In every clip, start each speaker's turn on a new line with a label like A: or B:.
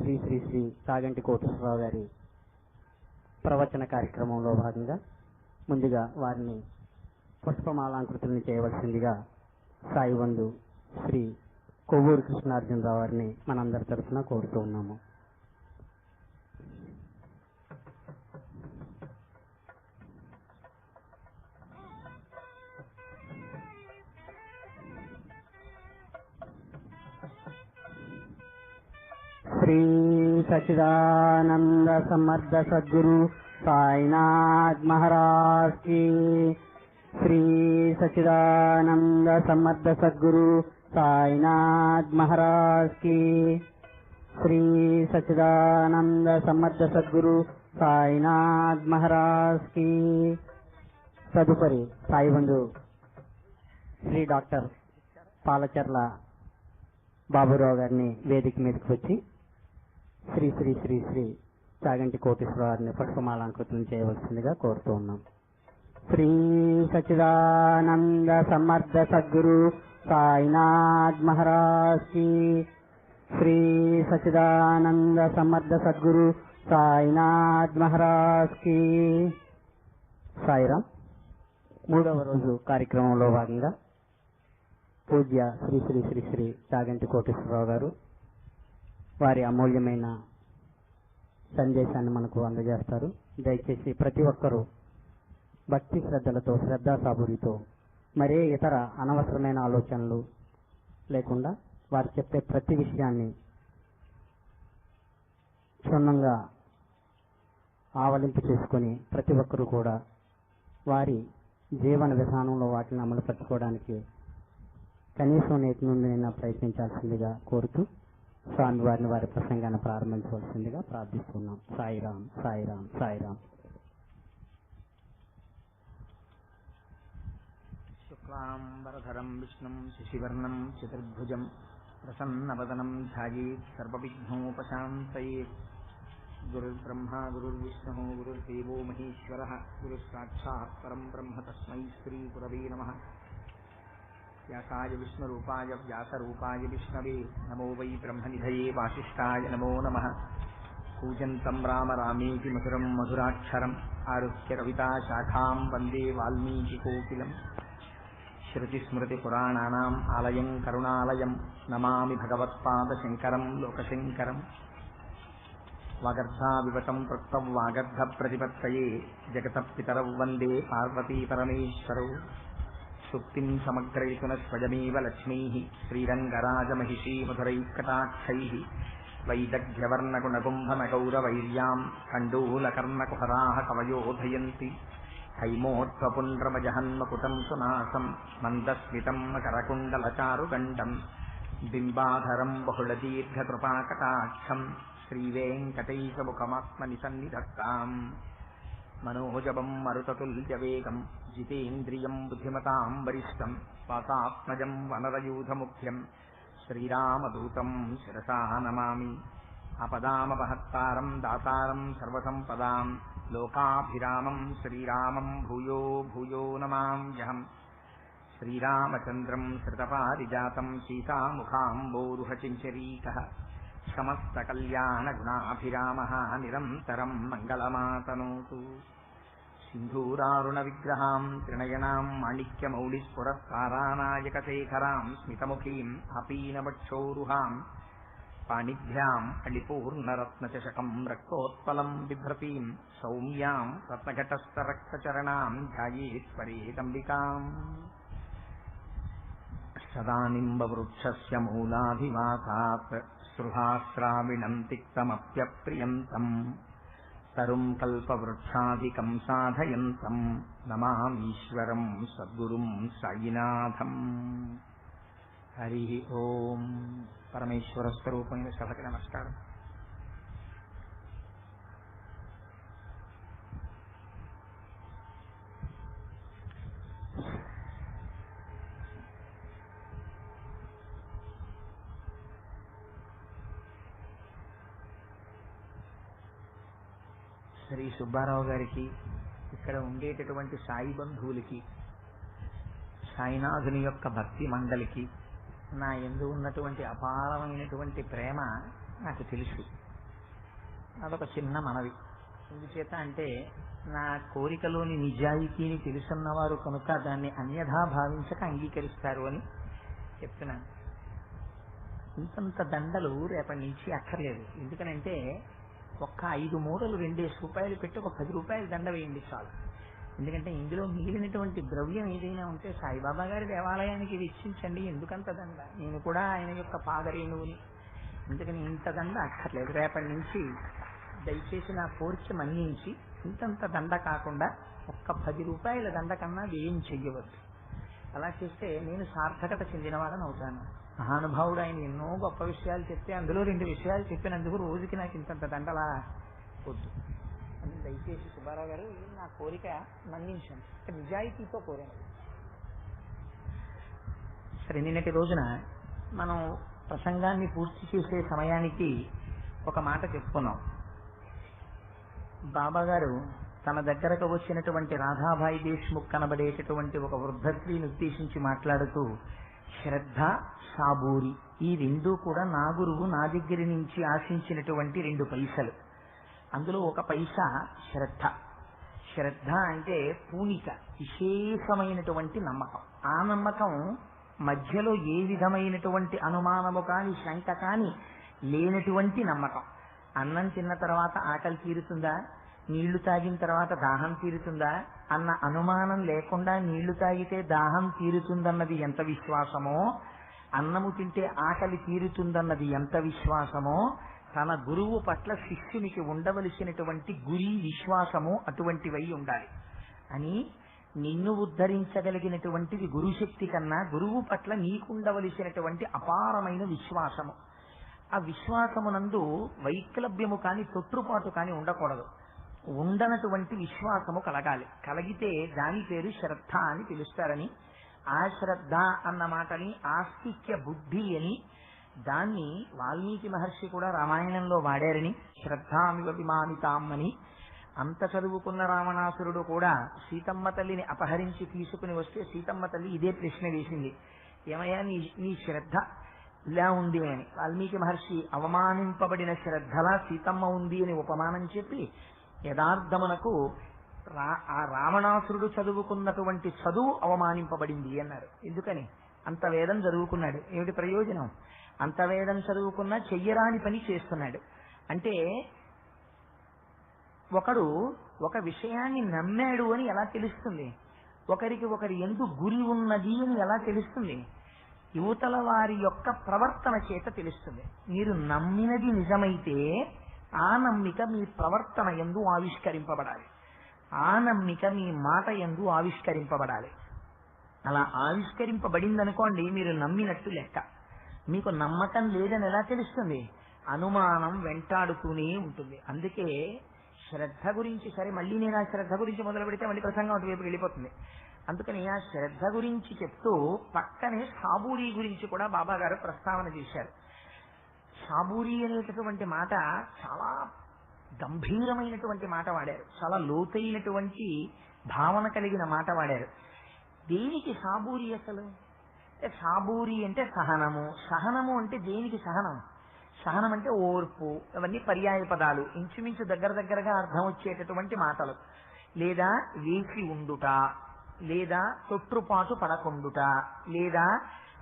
A: శ్రీ శ్రీ శ్రీ చాగంటి కోటేశ్వరరావు గారి ప్రవచన కార్యక్రమంలో భాగంగా ముందుగా వారిని పుష్పమాలాంకృతుల్ని చేయవలసిందిగా సాయి బంధు శ్రీ కొవ్వూరు కృష్ణార్జునరావు వారిని మనందరి తరఫున కోరుతూ ఉన్నాము. శ్రీ సచిదానంద సమర్థ సద్గురు సాయినాథ్ మహారాజ్ की శ్రీ సచిదానంద సమర్థ సద్గురు సాయినాథ్ మహారాజ్ की శ్రీ సచిదానంద సమర్థ సద్గురు సాయినాథ్ మహారాజ్ की తదుపరి సాయి బంధు శ్రీ డాక్టర్ పాలచర్ల బాబురావు గారిని వేదిక మీదకి వచ్చి శ్రీ శ్రీ శ్రీ శ్రీ చాగంటి కోటేశ్వరరావు గారిని పుష్పమాలాంకృతం చేయవలసిందిగా కోరుతూ ఉన్నాం. శ్రీ సచిదానంద సమర్థ సద్గురు సాయినాథ్ మహారాజ్ की శ్రీ సచిదానంద సమర్థ సద్గురు సాయినాథ్ మహారాజ్ की సాయిరాం. మూడవ రోజు కార్యక్రమంలో భాగంగా పూజ్య శ్రీ శ్రీ శ్రీ శ్రీ చాగంటి కోటేశ్వరరావు గారు వారి అమూల్యమైన సందేశాన్ని మనకు అందజేస్తారు. దయచేసి ప్రతి ఒక్కరూ భక్తి శ్రద్ధలతో శ్రద్ధాసాబురితో మరే ఇతర అనవసరమైన ఆలోచనలు లేకుండా వారు చెప్పే ప్రతి విషయాన్ని క్షుణ్ణంగా ఆవలింపు చేసుకుని ప్రతి ఒక్కరూ కూడా వారి జీవన విధానంలో వాటిని అమలుపరచుకోవడానికి కనీసం నేటి నుండి ప్రయత్నించాల్సిందిగా కోరుతూ స్వామి వారిని వారి ప్రసంగాన్ని ప్రారంభించవలసిందిగా ప్రార్థిస్తున్నాం. సాయిరాం సాయిరాం సాయిరాం.
B: శుక్లాంబరధరం విష్ణుం శశివర్ణం చతుర్భుజం ప్రసన్నవదనం ధ్యాయేత్ సర్వవిఘ్నోపశాంతయేత్. గురుర్బ్రహ్మా గురుర్విష్ణుః గురుర్దేవో మహేశ్వరః గురుస్సాక్షాత్ పరం బ్రహ్మ తస్మై శ్రీ గురవే నమః. వ్యాసాయ విష్ణురూపాయ వ్యాసరూపాయ విష్ణవే నమో వై బ్రహ్మనిధయే వాసిష్ఠాయ నమో నమః. కూజంతం రామ రామేతి మధురం మధురాక్షరం ఆరుహ్య కవితా శాఖాం వందే వాల్మీకి కోకిలం. శృతిస్మృతిపురాణానాం ఆలయం కరుణాలయం నమామి భగవత్పాదశంకరం లోకశంకరం. వాగర్ధావివటం ప్రక్తం వాగర్ధ ప్రతిపత్తయే జగతః పితరౌ వందే పార్వతీ పరమేశ్వరౌ. సుప్తిం సమగ్రయతున స్వయమేవ లక్ష్మీః శ్రీరంగరాజమహిషీ మధురైకటాక్షైః. వైదగ్ధ్యవర్ణగుణగుంభనగౌరవైర్యాం కండూలకర్ణకుహరాः కవయోధయంతి. హైమోత్వపుండ్రమజహన్మకుటం సునాసం మందస్మితం మకరకుండలచారుగండం. బింబాధరం బహుళదీర్ఘకృపాకటాక్షం శ్రీవేంకటైకముఖమాత్మని సన్నిధత్తాం. మనోజవం మరుతతుల్యవేగం జితేంద్రియం బుద్ధిమతాం వరిష్టం. వాతాత్మజం వనరయూధముఖ్యం శ్రీరామదూతం శిరసా నమామి. ఆపదామపహత్తారం దాతారం సర్వసంపదాం లోకాభిరామం శ్రీరామం భూయో భూయో నమామ్యహం. శ్రీరామచంద్రం శ్రుతపారిజాతం సీతాముఖాంబోరుహచించరీకః. సమస్తకల్యాణగుణాభిరామः నిరంతరం మంగళమాతనోతు. సింధూరారుణ విగ్రహాం త్రినయనాం మాణిక్యమౌళిస్ఫురత్తారానాయకశేఖరాం స్మితముఖీం ఆపీనవక్షోరుహాం. పాణిభ్యాం అళిపూర్ణరత్నచషకం రక్తోత్పలం బిభ్రతీం సౌమ్యాం రత్నఘటస్థరక్తచరణాం ధ్యాయేత్పరేదంబికాం. సదానింబవృక్షస్య మూలాధివాసాత్ స్పృహాశ్రావిణం తిక్తమప్యప్రియంతం. తరుం కల్పవృక్షాధికం సాధయంతం నమామీశ్వరం సద్గురుం సాయినాథం. హరి ఓం. పరమేశ్వర స్వరూపమైన సభకి నమస్కారం. శ్రీ సుబ్బారావు గారికి, ఇక్కడ ఉండేటటువంటి సాయి బంధువులకి, సాయినాథుని యొక్క భక్తి మండలికి నా యందు ఉన్నటువంటి అపారమైనటువంటి ప్రేమ నాకు తెలుసు. అదొక చిన్న మనవి. ఎందుచేత అంటే నా కోరికలోని నిజాయితీని తెలుసున్నవారు కనుక దాన్ని అన్యథా భావించక అంగీకరిస్తారు అని చెప్తున్నాను. ఇంతంత దండలు రేపటి నుంచి అక్కర్లేదు. ఎందుకనంటే ఒక్క 5 మూరలు 2 రూపాయలు పెట్టి ఒక 10 రూపాయల దండ వేయండి చాలు. ఎందుకంటే ఇందులో మిగిలినటువంటి ద్రవ్యం ఏదైనా ఉంటే సాయిబాబా గారి దేవాలయానికి వెచ్చించండి. ఎందుకంత దండ? నేను కూడా ఆయన యొక్క పాదరేణువుని. అందుకని ఇంత దండ అక్కర్లేదు. రేపటి నుంచి దయచేసి నా కోరిక మన్నించి ఇంతంత దండ కాకుండా ఒక్క 10 రూపాయల దండ కన్నా వ్యయం చెయ్యవద్దు. అలా చేస్తే నేను సార్థకత చెందినవాడని అవుతాను. మహానుభావుడు ఆయన ఎన్నో గొప్ప విషయాలు చెప్తే అందులో 2 విషయాలు చెప్పినందుకు రోజుకి నాకు ఇంతంత దండలా వద్దు అని దయచేసి సుబ్బారావు గారు నా కోరిక మన్నించండి. నిజాయితీతో కోరాను. సరే, నిన్నటి రోజున మనం ప్రసంగాన్ని పూర్తి చేసే సమయానికి ఒక మాట చెప్పుకున్నాం. బాబా గారు తన దగ్గరకు వచ్చినటువంటి రాధాబాయి దేశ్ముఖ్ కనబడేటటువంటి ఒక వృద్ధ స్త్రీని ఉద్దేశించి మాట్లాడుతూ శ్రద్ధ, సాబూరి ఈ 2 కూడా నా గురువు నా దగ్గర నుంచి ఆశించినటువంటి 2 పైసలు. అందులో ఒక పైసా శ్రద్ధ. శ్రద్ధ అంటే పూనిక, విశేషమైనటువంటి నమ్మకం. ఆ నమ్మకం మధ్యలో ఏ విధమైనటువంటి అనుమానము కాని శంక కాని లేనటువంటి నమ్మకం. అన్నం తిన్న తర్వాత ఆకలి తీరుతుందా, నీళ్లు తాగిన తర్వాత దాహం తీరుతుందా అన్న అనుమానం లేకుండా నీళ్లు తాగితే దాహం తీరుతుందన్నది ఎంత విశ్వాసమో, అన్నము తింటే ఆకలి తీరుతుందన్నది ఎంత విశ్వాసమో, తన గురువు పట్ల శిష్యునికి ఉండవలసినటువంటి గురి విశ్వాసము అటువంటివై ఉండాలి అని. నిన్ను ఉద్ధరించగలిగినటువంటిది గురుశక్తి కన్నా గురువు పట్ల నీకుండవలసినటువంటి అపారమైన విశ్వాసము. ఆ విశ్వాసమునందు వైక్లభ్యము కాని తొట్టుపాటు కాని ఉండకూడదు. ఉండనటువంటి విశ్వాసము కలగాలి. కలిగితే దాని పేరు శ్రద్ధ అని పిలుస్తారని, ఆ శ్రద్ధ అన్న మాటని ఆస్తిక్య బుద్ధి అని, దాన్ని వాల్మీకి మహర్షి కూడా రామాయణంలో వాడారని, శ్రద్ధామివ విమానితాం అని. అంత చదువుకున్న రావణాసురుడు కూడా సీతమ్మ తల్లిని అపహరించి తీసుకుని వస్తే సీతమ్మ తల్లి ఇదే ప్రశ్న వేసింది, ఏమయ్యా నీ శ్రద్ధ ఇలా ఉంది అని. వాల్మీకి మహర్షి అవమానింపబడిన శ్రద్ధలా సీతమ్మ ఉంది అని ఉపమానం చెప్పి యథార్థమునకు ఆ రావణాసురుడు చదువుకున్నటువంటి చదువు అవమానింపబడింది అన్నారు. ఎందుకని? అంత వేదం చదువుకున్నాడు, ఏమిటి ప్రయోజనం? అంత వేదం చదువుకున్నా చెయ్యరాని పని చేస్తున్నాడు. అంటే ఒకడు ఒక విషయాన్ని నమ్మాడు అని ఎలా తెలుస్తుంది? ఒకరి యందు గురి ఉన్నది అని ఎలా తెలుస్తుంది? యువతల వారి యొక్క ప్రవర్తన చేత తెలుస్తుంది. మీరు నమ్మినది నిజమైతే ఆ నమ్మిక మీ ప్రవర్తన యందు ఆవిష్కరింపబడాలి, ఆ నమ్మిక మీ మాట యందు ఆవిష్కరింపబడాలి. అలా ఆవిష్కరింపబడిందనుకోండి, మీరు నమ్మినట్టు లెక్క. మీకు నమ్మకం లేదని ఎలా తెలుస్తుంది? అనుమానం వెంటాడుతూనే ఉంటుంది. అందుకే శ్రద్ధ గురించి, సరే మళ్ళీ నేను ఆ శ్రద్ధ గురించి మొదలు పెడితే మళ్ళీ ప్రసంగం అటువైపు వెళ్ళిపోతుంది. అందుకని ఆ శ్రద్ధ గురించి చెప్తూ పక్కనే సాబూరి గురించి కూడా బాబా గారు ప్రస్తావన చేశారు. సాబూరి అనేటటువంటి మాట చాలా గంభీరమైనటువంటి మాట వాడారు, చాలా లోతైనటువంటి భావన కలిగిన మాట వాడారు. దేనికి సాబూరి అసలు? సాబూరి అంటే సహనము. సహనము అంటే దేనికి సహనం? సహనం అంటే ఓర్పు. అవన్నీ పర్యాయ పదాలు, ఇంచుమించు దగ్గరగా అర్థం వచ్చేటటువంటి మాటలు. లేదా వేసి ఉండుట, లేదా తొట్టుపాటు పడకుండుట, లేదా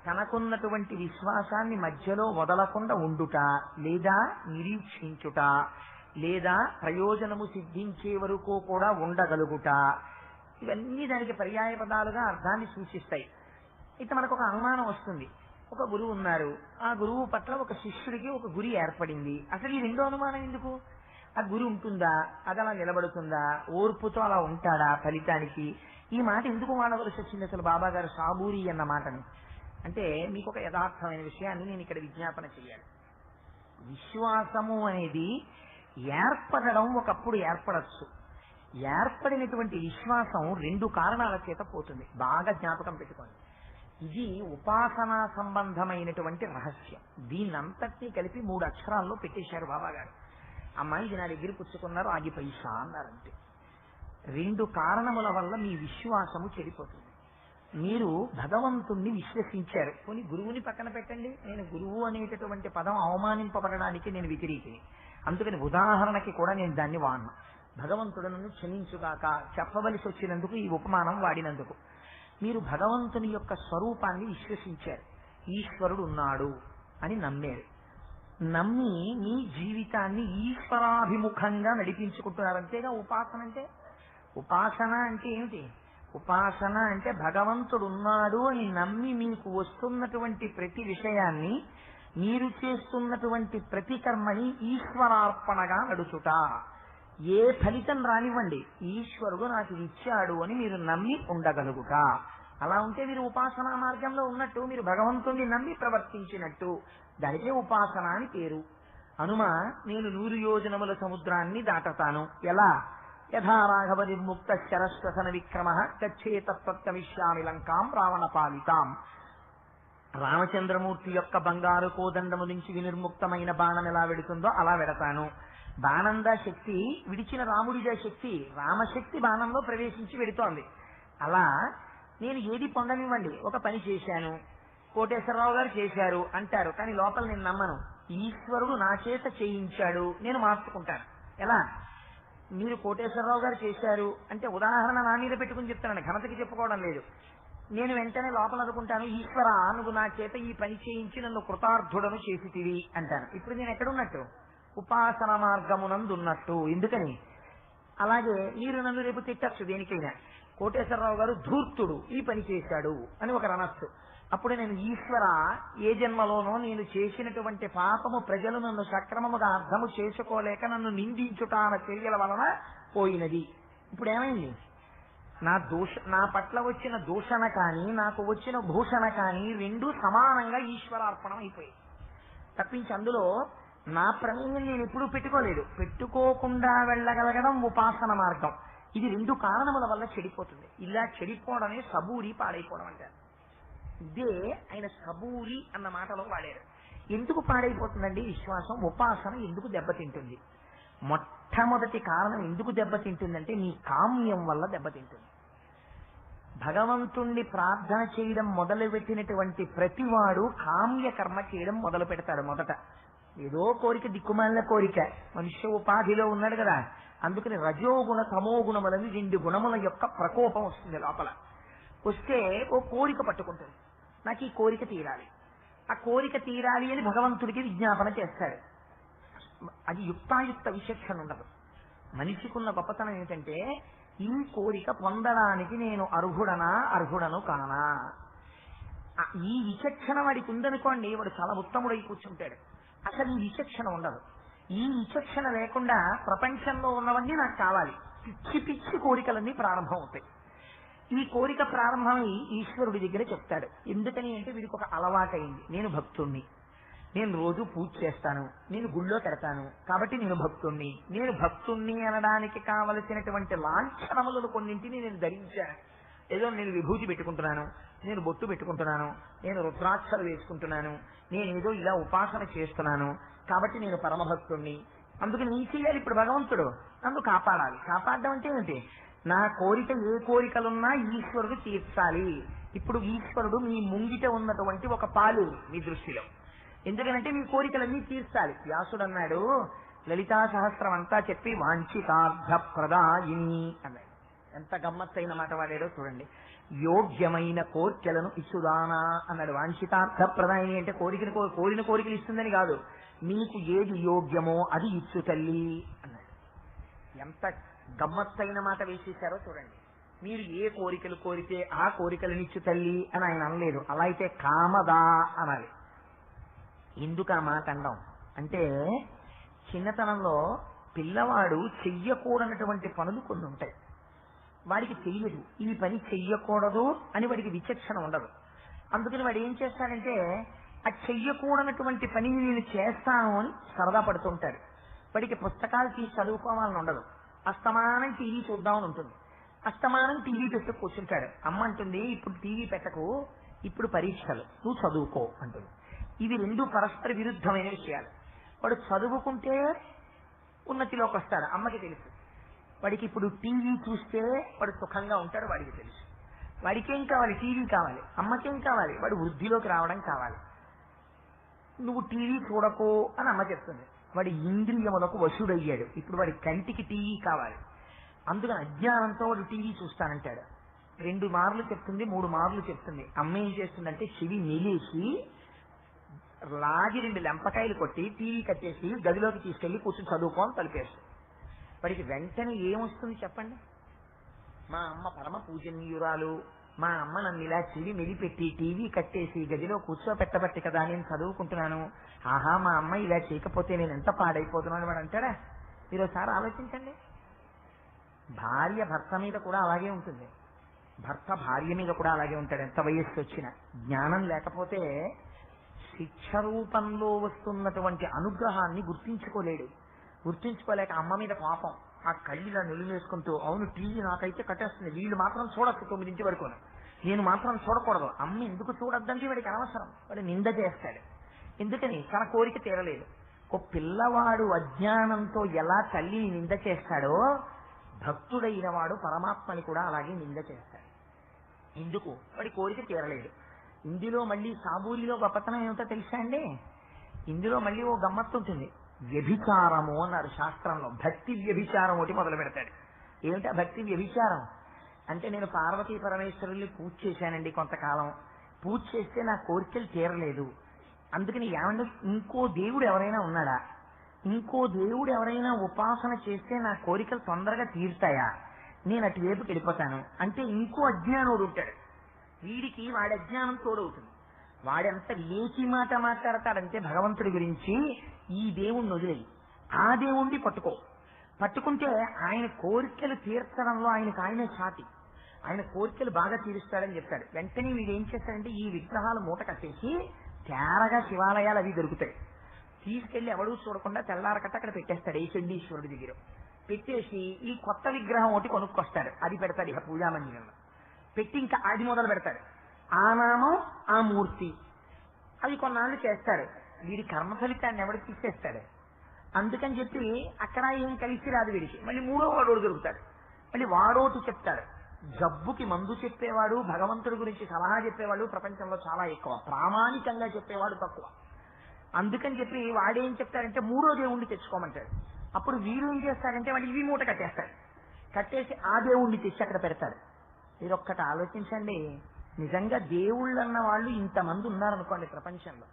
B: తనకున్నటువంటి విశ్వాసాన్ని మధ్యలో వదలకుండా ఉండుట, లేదా నిరీక్షించుట, లేదా ప్రయోజనము సిద్ధించే వరకు కూడా ఉండగలుగుట. ఇవన్నీ దానికి పర్యాయ పదాలుగా అర్థాన్ని సూచిస్తాయి. అయితే మనకు ఒక అనుమానం వస్తుంది. ఒక గురువు ఉన్నారు, ఆ గురువు పట్ల ఒక శిష్యుడికి ఒక గురి ఏర్పడింది. అసలు ఈ రెండో అనుమానం ఎందుకు? ఆ గురి ఉంటుందా, అది అలా నిలబడుతుందా, ఓర్పుతో అలా ఉంటాడా ఫలితానికి? ఈ మాట ఎందుకు వాడవలసి వచ్చింది అసలు బాబా గారు సాబూరి అన్న మాటని? అంటే మీకు ఒక యథార్థమైన విషయాన్ని నేను ఇక్కడ విజ్ఞాపన చేయాలి. విశ్వాసము అనేది ఏర్పడడం ఒకప్పుడు ఏర్పడచ్చు. ఏర్పడినటువంటి విశ్వాసం 2 కారణాల చేత పోతుంది. బాగా జ్ఞాపకం పెట్టుకోండి. ఇది ఉపాసనా సంబంధమైనటువంటి రహస్యం. దీన్నంతటినీ కలిపి 3 అక్షరాల్లో పెట్టేశారు బాబా గారు. అమ్మాయి ఇది నా దగ్గర పుచ్చుకున్నారు, ఆగి పైసా అన్నారంటే 2 కారణముల వల్ల మీ విశ్వాసము చెడిపోతుంది. మీరు భగవంతుణ్ణి విశ్వసించారు. కొన్ని గురువుని పక్కన పెట్టండి, నేను గురువు అనేటటువంటి పదం అవమానింపబడడానికి నేను వ్యతిరేకిని. అందుకని ఉదాహరణకి కూడా నేను దాన్ని వాడినా. భగవంతుడు నన్ను క్షమించుగాక చెప్పవలసి వచ్చినందుకు ఈ ఉపమానం వాడినందుకు. మీరు భగవంతుని యొక్క స్వరూపాన్ని విశ్వసించారు, ఈశ్వరుడు ఉన్నాడు అని నమ్మారు. నమ్మి మీ జీవితాన్ని ఈశ్వరాభిముఖంగా నడిపించుకుంటున్నారు. అంతేగా ఉపాసన అంటే. ఉపాసన అంటే ఏమిటి? ఉపాసన అంటే భగవంతుడు ఉన్నాడు అని నమ్మి మీకు వస్తున్నటువంటి ప్రతి విషయాన్ని, మీరు చేస్తున్నటువంటి ప్రతి కర్మని ఈశ్వరార్పణగా నడుచుట. ఏ ఫలితం రానివ్వండి, ఈశ్వరుడు నాకు ఇచ్చాడు అని మీరు నమ్మి ఉండగలుగుట. అలా ఉంటే మీరు ఉపాసనా మార్గంలో ఉన్నట్టు, మీరు భగవంతుణ్ణి నమ్మి ప్రవర్తించినట్టు. దానికే ఉపాసన అని పేరు. హనుమ, నేను 100 యోజనముల సముద్రాన్ని దాటతాను. ఎలా? యథా రాఘవ నిర్ముక్త శరశ్వసన విక్రమ గచ్చేత ప్రత్యమిష్యామి లంకాం రావణ పాలితాం. రామచంద్రమూర్తి యొక్క బంగారు కోదండము నుంచి వినిర్ముక్తమైన బాణం ఎలా వెడుతుందో అలా వెడతాను. బాణందా శక్తి, విడిచిన రాముడిదా శక్తి. రామశక్తి బాణంలో ప్రవేశించి వెడుతోంది. అలా నేను ఏది పొందనివ్వండి, ఒక పని చేశాను, కోటేశ్వరరావు గారు చేశారు అంటారు, కానీ లోపల నేను నమ్మను. ఈశ్వరుడు నా చేత చేయించాడు, నేను మార్చుకుంటాను. ఎలా? మీరు కోటేశ్వరరావు గారు చేశారు అంటే ఉదాహరణ నా మీద పెట్టుకుని చెప్తానండి, ఘనతకి చెప్పుకోవడం లేదు. నేను వెంటనే లోపల అనుకుంటాను, ఈశ్వర నువ్వు నా చేత ఈ పని చేయించి నన్ను కృతార్థుడను చేసితివి అంటాను. ఇప్పుడు నేను ఎక్కడున్నట్టు? ఉపాసన మార్గమునందున్నట్టు. ఎందుకని? అలాగే మీరు నన్ను రేపు తిట్టచ్చు దేనికైనా, కోటేశ్వరరావు గారు ధూర్తుడు ఈ పని చేశాడు అని ఒక అనస్సు. అప్పుడు నేను ఈశ్వర, ఏ జన్మలోనో నేను చేసినటువంటి పాపము ప్రజలు నన్ను సక్రమముగా అర్థము చేసుకోలేక నన్ను నిందించుట అన్న చర్యల వలన పోయినది. ఇప్పుడు ఏమైంది? నా పట్ల వచ్చిన దూషణ కానీ నాకు వచ్చిన భూషణ కానీ రెండూ సమానంగా ఈశ్వరార్పణం అయిపోయాయి. తప్పించి అందులో నా ప్రమేయం నేను ఎప్పుడూ పెట్టుకోలేదు. పెట్టుకోకుండా వెళ్ళగలగడం ఉపాసన మార్గం. ఇది 2 కారణముల వల్ల చెడిపోతుంది. ఇలా చెడిపోవడమే సబూరి పాడైపోవడం అంటారు. ఇదే ఆయన సబూరి అన్న మాటలో వాడారు. ఎందుకు పాడైపోతుందండి విశ్వాసం? ఉపాసన ఎందుకు దెబ్బతింటుంది? మొట్టమొదటి కారణం ఎందుకు దెబ్బతింటుందంటే మీ కామ్యం వల్ల దెబ్బతింటుంది. భగవంతుణ్ణి ప్రార్థన చేయడం మొదలుపెట్టినటువంటి ప్రతివాడు కామ్య కర్మ చేయడం మొదలు పెడతాడు. మొదట ఏదో కోరిక, దిక్కుమాలిన కోరిక, మనుష్య ఉపాధిలో ఉన్నాడు కదా, అందుకని రజోగుణ తమోగుణములని 2 గుణముల యొక్క ప్రకోపం వస్తుంది లోపల. వస్తే ఓ కోరిక పట్టుకుంటుంది, నాకు ఈ కోరిక తీరాలి, ఆ కోరిక తీరాలి అని భగవంతుడికి విజ్ఞాపన చేస్తాడు. అది యుక్తాయుక్త విచక్షణ ఉండదు. మనిషికున్న గొప్పతనం ఏమిటంటే, ఈ కోరిక పొందడానికి నేను అర్హుడను కానా, ఈ విచక్షణ వాడికి ఉందనుకోండి, వాడు చాలా ఉత్తముడై కూర్చుంటాడు. అసలు ఈ విచక్షణ ఉండదు. ఈ విచక్షణ లేకుండా ప్రపంచంలో ఉన్నవన్నీ నాకు కావాలి, పిచ్చి పిచ్చి కోరికలన్నీ ప్రారంభం అవుతాయి. ఈ కోరిక ప్రారంభమై ఈశ్వరుడి దగ్గర చెప్తాడు. ఎందుకని అంటే వీడికి ఒక అలవాటైంది, నేను భక్తుణ్ణి, నేను రోజు పూజ చేస్తాను, నేను గుళ్ళో పెడతాను, కాబట్టి నేను భక్తుణ్ణి అనడానికి కావలసినటువంటి లాంఛనములను కొన్నింటిని నేను ధరించాను. ఏదో నేను విభూతి పెట్టుకుంటున్నాను, నేను బొట్టు పెట్టుకుంటున్నాను, నేను రుద్రాక్షలు వేసుకుంటున్నాను, నేను ఏదో ఇలా ఉపాసన చేస్తున్నాను, కాబట్టి నేను పరమభక్తుణ్ణి. అందుకు నేను చేయాలి. ఇప్పుడు భగవంతుడు నన్ను కాపాడాలి. కాపాడడం అంటే ఏంటి? నా కోరిక ఏ కోరికలున్నా ఈశ్వరుడు తీర్చాలి. ఇప్పుడు ఈశ్వరుడు మీ ముంగిట ఉన్నటువంటి ఒక పాలు మీ దృష్టిలో. ఎందుకనంటే మీ కోరికలన్నీ తీర్చాలి. వ్యాసుడు అన్నాడు, లలితా సహస్రం అంతా చెప్పి వాంఛితార్థ ప్రదాయిని అన్నాడు. ఎంత గమ్మత్తైన మాట వాడాడో చూడండి. యోగ్యమైన కోర్కెలను ఇచ్చుదానా అన్నాడు. వాంఛితార్థ ప్రదాయిని అంటే కోరిన కోరికలు ఇస్తుందని కాదు, మీకు ఏది యోగ్యమో అది ఇచ్చు తల్లి అన్నాడు. ఎంత గమ్మత్తైన మాట వేసేశారో చూడండి. మీరు ఏ కోరికలు కోరితే ఆ కోరికలనిచ్చు తల్లి అని ఆయన అనలేదు. అలా అయితే కామదా అనాలి. ఎందుకు ఆ మాట అండం అంటే, చిన్నతనంలో పిల్లవాడు చెయ్యకూడనటువంటి పనులు కొన్ని ఉంటాయి. వాడికి తెలియదు, ఈ పని చెయ్యకూడదు అని వాడికి విచక్షణ ఉండదు. అందుకని వాడు ఏం చేస్తాడంటే, ఆ చెయ్యకూడనటువంటి పనిని నేను చేస్తాను అని సరదా పడుతుంటాడు. వాడికి పుస్తకాలు తీసి చదువుకోవాలని ఉండదు, అస్తమానం టీవీ చూద్దామని ఉంటుంది. అస్తమానం టీవీ పెట్టు కూర్చుంటాడు. అమ్మ అంటుంది, ఇప్పుడు టీవీ పెట్టకు, ఇప్పుడు పరీక్షలు, నువ్వు చదువుకో అంటుంది. ఇవి 2 పరస్పర విరుద్ధమైన విషయాలు. వాడు చదువుకుంటే ఉన్నతిలోకి వస్తాడు, అమ్మకి తెలుసు. వాడికి ఇప్పుడు టీవీ చూస్తే వాడు సుఖంగా ఉంటాడు, వాడికి తెలుసు. వాడికేం కావాలి? టీవీ కావాలి. అమ్మకేం కావాలి? వాడు వృద్ధిలోకి రావడం కావాలి. నువ్వు టీవీ చూడకు అని అమ్మ చెప్తుంది. వాడి ఇంద్రియములకు వశుడయ్యాడు. ఇప్పుడు వాడి కంటికి టీవీ కావాలి. అందుకని అజ్ఞానంతో వాడు టీవీ చూస్తానంటాడు. 2 మార్లు చెప్తుంది, 3 మార్లు చెప్తుంది. అమ్మ ఏం చేస్తుందంటే చెవి నిలేసి లాగి 2 లెంపకాయలు కొట్టి టీవీ కట్టేసి గదిలోకి తీసుకెళ్లి కూర్చొని చదువుకోని తలిపేస్తుంది. వాడికి వెంటనే ఏమొస్తుంది చెప్పండి? మా అమ్మ పరమ పూజనీయురాలు, మా అమ్మ నన్ను ఇలా చెవి మెలిపెట్టి టీవీ కట్టేసి గదిలో కూర్చోపెట్టబట్టి కదా నేను చదువుకుంటున్నాను, ఆహా మా అమ్మ ఇలా చేయకపోతే నేను ఎంత పాడైపోతున్నాను వాడు అంటాడా? మీరు ఒకసారి ఆలోచించండి. భార్య భర్త మీద కూడా అలాగే ఉంటుంది, భర్త భార్య మీద కూడా అలాగే ఉంటాడు. ఎంత వయస్సు వచ్చినా జ్ఞానం లేకపోతే శిక్ష రూపంలో వస్తున్నటువంటి అనుగ్రహాన్ని గుర్తించుకోలేక అమ్మ మీద కోపం, ఆ కళ్ళిలా నిలువేసుకుంటూ అవును టీవీ నాకైతే కట్టేస్తుంది, వీళ్ళు మాత్రం చూడొచ్చు 9 వరకు, నేను మాత్రం చూడకూడదు, అమ్మ ఎందుకు చూడొద్దంటే వాడికి అనవసరం, వాడు నింద చేస్తాడు. ఎందుకని? తన కోరిక తీరలేదు. ఓ పిల్లవాడు అజ్ఞానంతో ఎలా తల్లిని నింద చేస్తాడో భక్తుడైన వాడు పరమాత్మని కూడా అలాగే నింద చేస్తాడు. ఎందుకు? వాడి కోరిక తీరలేదు. ఇందులో మళ్ళీ సాబూరిలో గొప్పతనం ఏమిటో తెలుసా అండి? ఇందులో మళ్ళీ ఓ గమ్మత్తు ఉంటుంది. వ్యభిచారము అన్నారు శాస్త్రంలో. భక్తి వ్యభిచారం ఒకటి మొదలు పెడతాడు. ఏమిటా భక్తి వ్యభిచారం అంటే? నేను పార్వతీ పరమేశ్వరుల్ని పూజ చేశానండి కొంతకాలం, పూజ చేస్తే నా కోరికలు తీరలేదు, అందుకని ఏమంటే ఇంకో దేవుడు ఎవరైనా ఉన్నాడా, ఇంకో దేవుడు ఎవరైనా ఉపాసన చేస్తే నా కోరికలు తొందరగా తీరుతాయా, నేను అటువైపుకి వెళ్ళిపోతాను అంటే ఇంకో అజ్ఞానుడు ఉంటాడు. వీడికి వాడి అజ్ఞానం తోడవుతుంది. వాడెంత లేచి మాట మాట్లాడతాడంటే భగవంతుడి గురించి, ఈ దేవుణ్ణి వదిలేయి, ఆ దేవుణ్ణి పట్టుకుంటే ఆయన కోరికలు తీర్చడంలో ఆయనే సాటి, ఆయన కోరికలు బాగా తీరుస్తాడని చెప్తాడు. వెంటనే వీడు ఏం చేస్తాడంటే ఈ విగ్రహాలు మూట కట్టేసి తేరగా శివాలయాలు అవి దొరుకుతాయి, తీసుకెళ్లి ఎవడూ చూడకుండా తెల్లారకట్ట అక్కడ పెట్టేస్తాడు. ఈ చండీశ్వరుడి దగ్గర పెట్టేసి ఈ కొత్త విగ్రహం ఒకటి కొనుక్కొస్తాడు, అది పెడతాడు ఇక పూజామందిరంలో పెట్టి, ఇంకా అది మొదలు పెడతాడు. ఆ నామం ఆ మూర్తి అవి కొన్నాళ్ళు చేస్తాడు. వీడి కర్మ ఫలితాన్ని ఎవడికి తీసేస్తాడు. అందుకని చెప్పి అక్కడ ఏం కలిసి రాదు వీడికి. మళ్ళీ 3వ వాడు దొరుకుతాడు, మళ్ళీ వాడోటి చెప్తాడు. జబ్బుకి మందు చెప్పేవాడు, భగవంతుడి గురించి సలహా చెప్పేవాడు ప్రపంచంలో చాలా ఎక్కువ, ప్రామాణికంగా చెప్పేవాడు తక్కువ. అందుకని చెప్పి వాడేం చెప్తాడంటే 3వ దేవుణ్ణి తెచ్చుకోమంటాడు. అప్పుడు వీరు ఏం చేస్తారంటే వాడు ఇవి మూట కట్టేస్తాడు, కట్టేసి ఆ దేవుణ్ణి తెచ్చి అక్కడ పెడతాడు. మీరు ఒక్కటి ఆలోచించండి, నిజంగా దేవుళ్ళు అన్న వాళ్ళు ఇంతమంది ఉన్నారనుకోండి ప్రపంచంలో,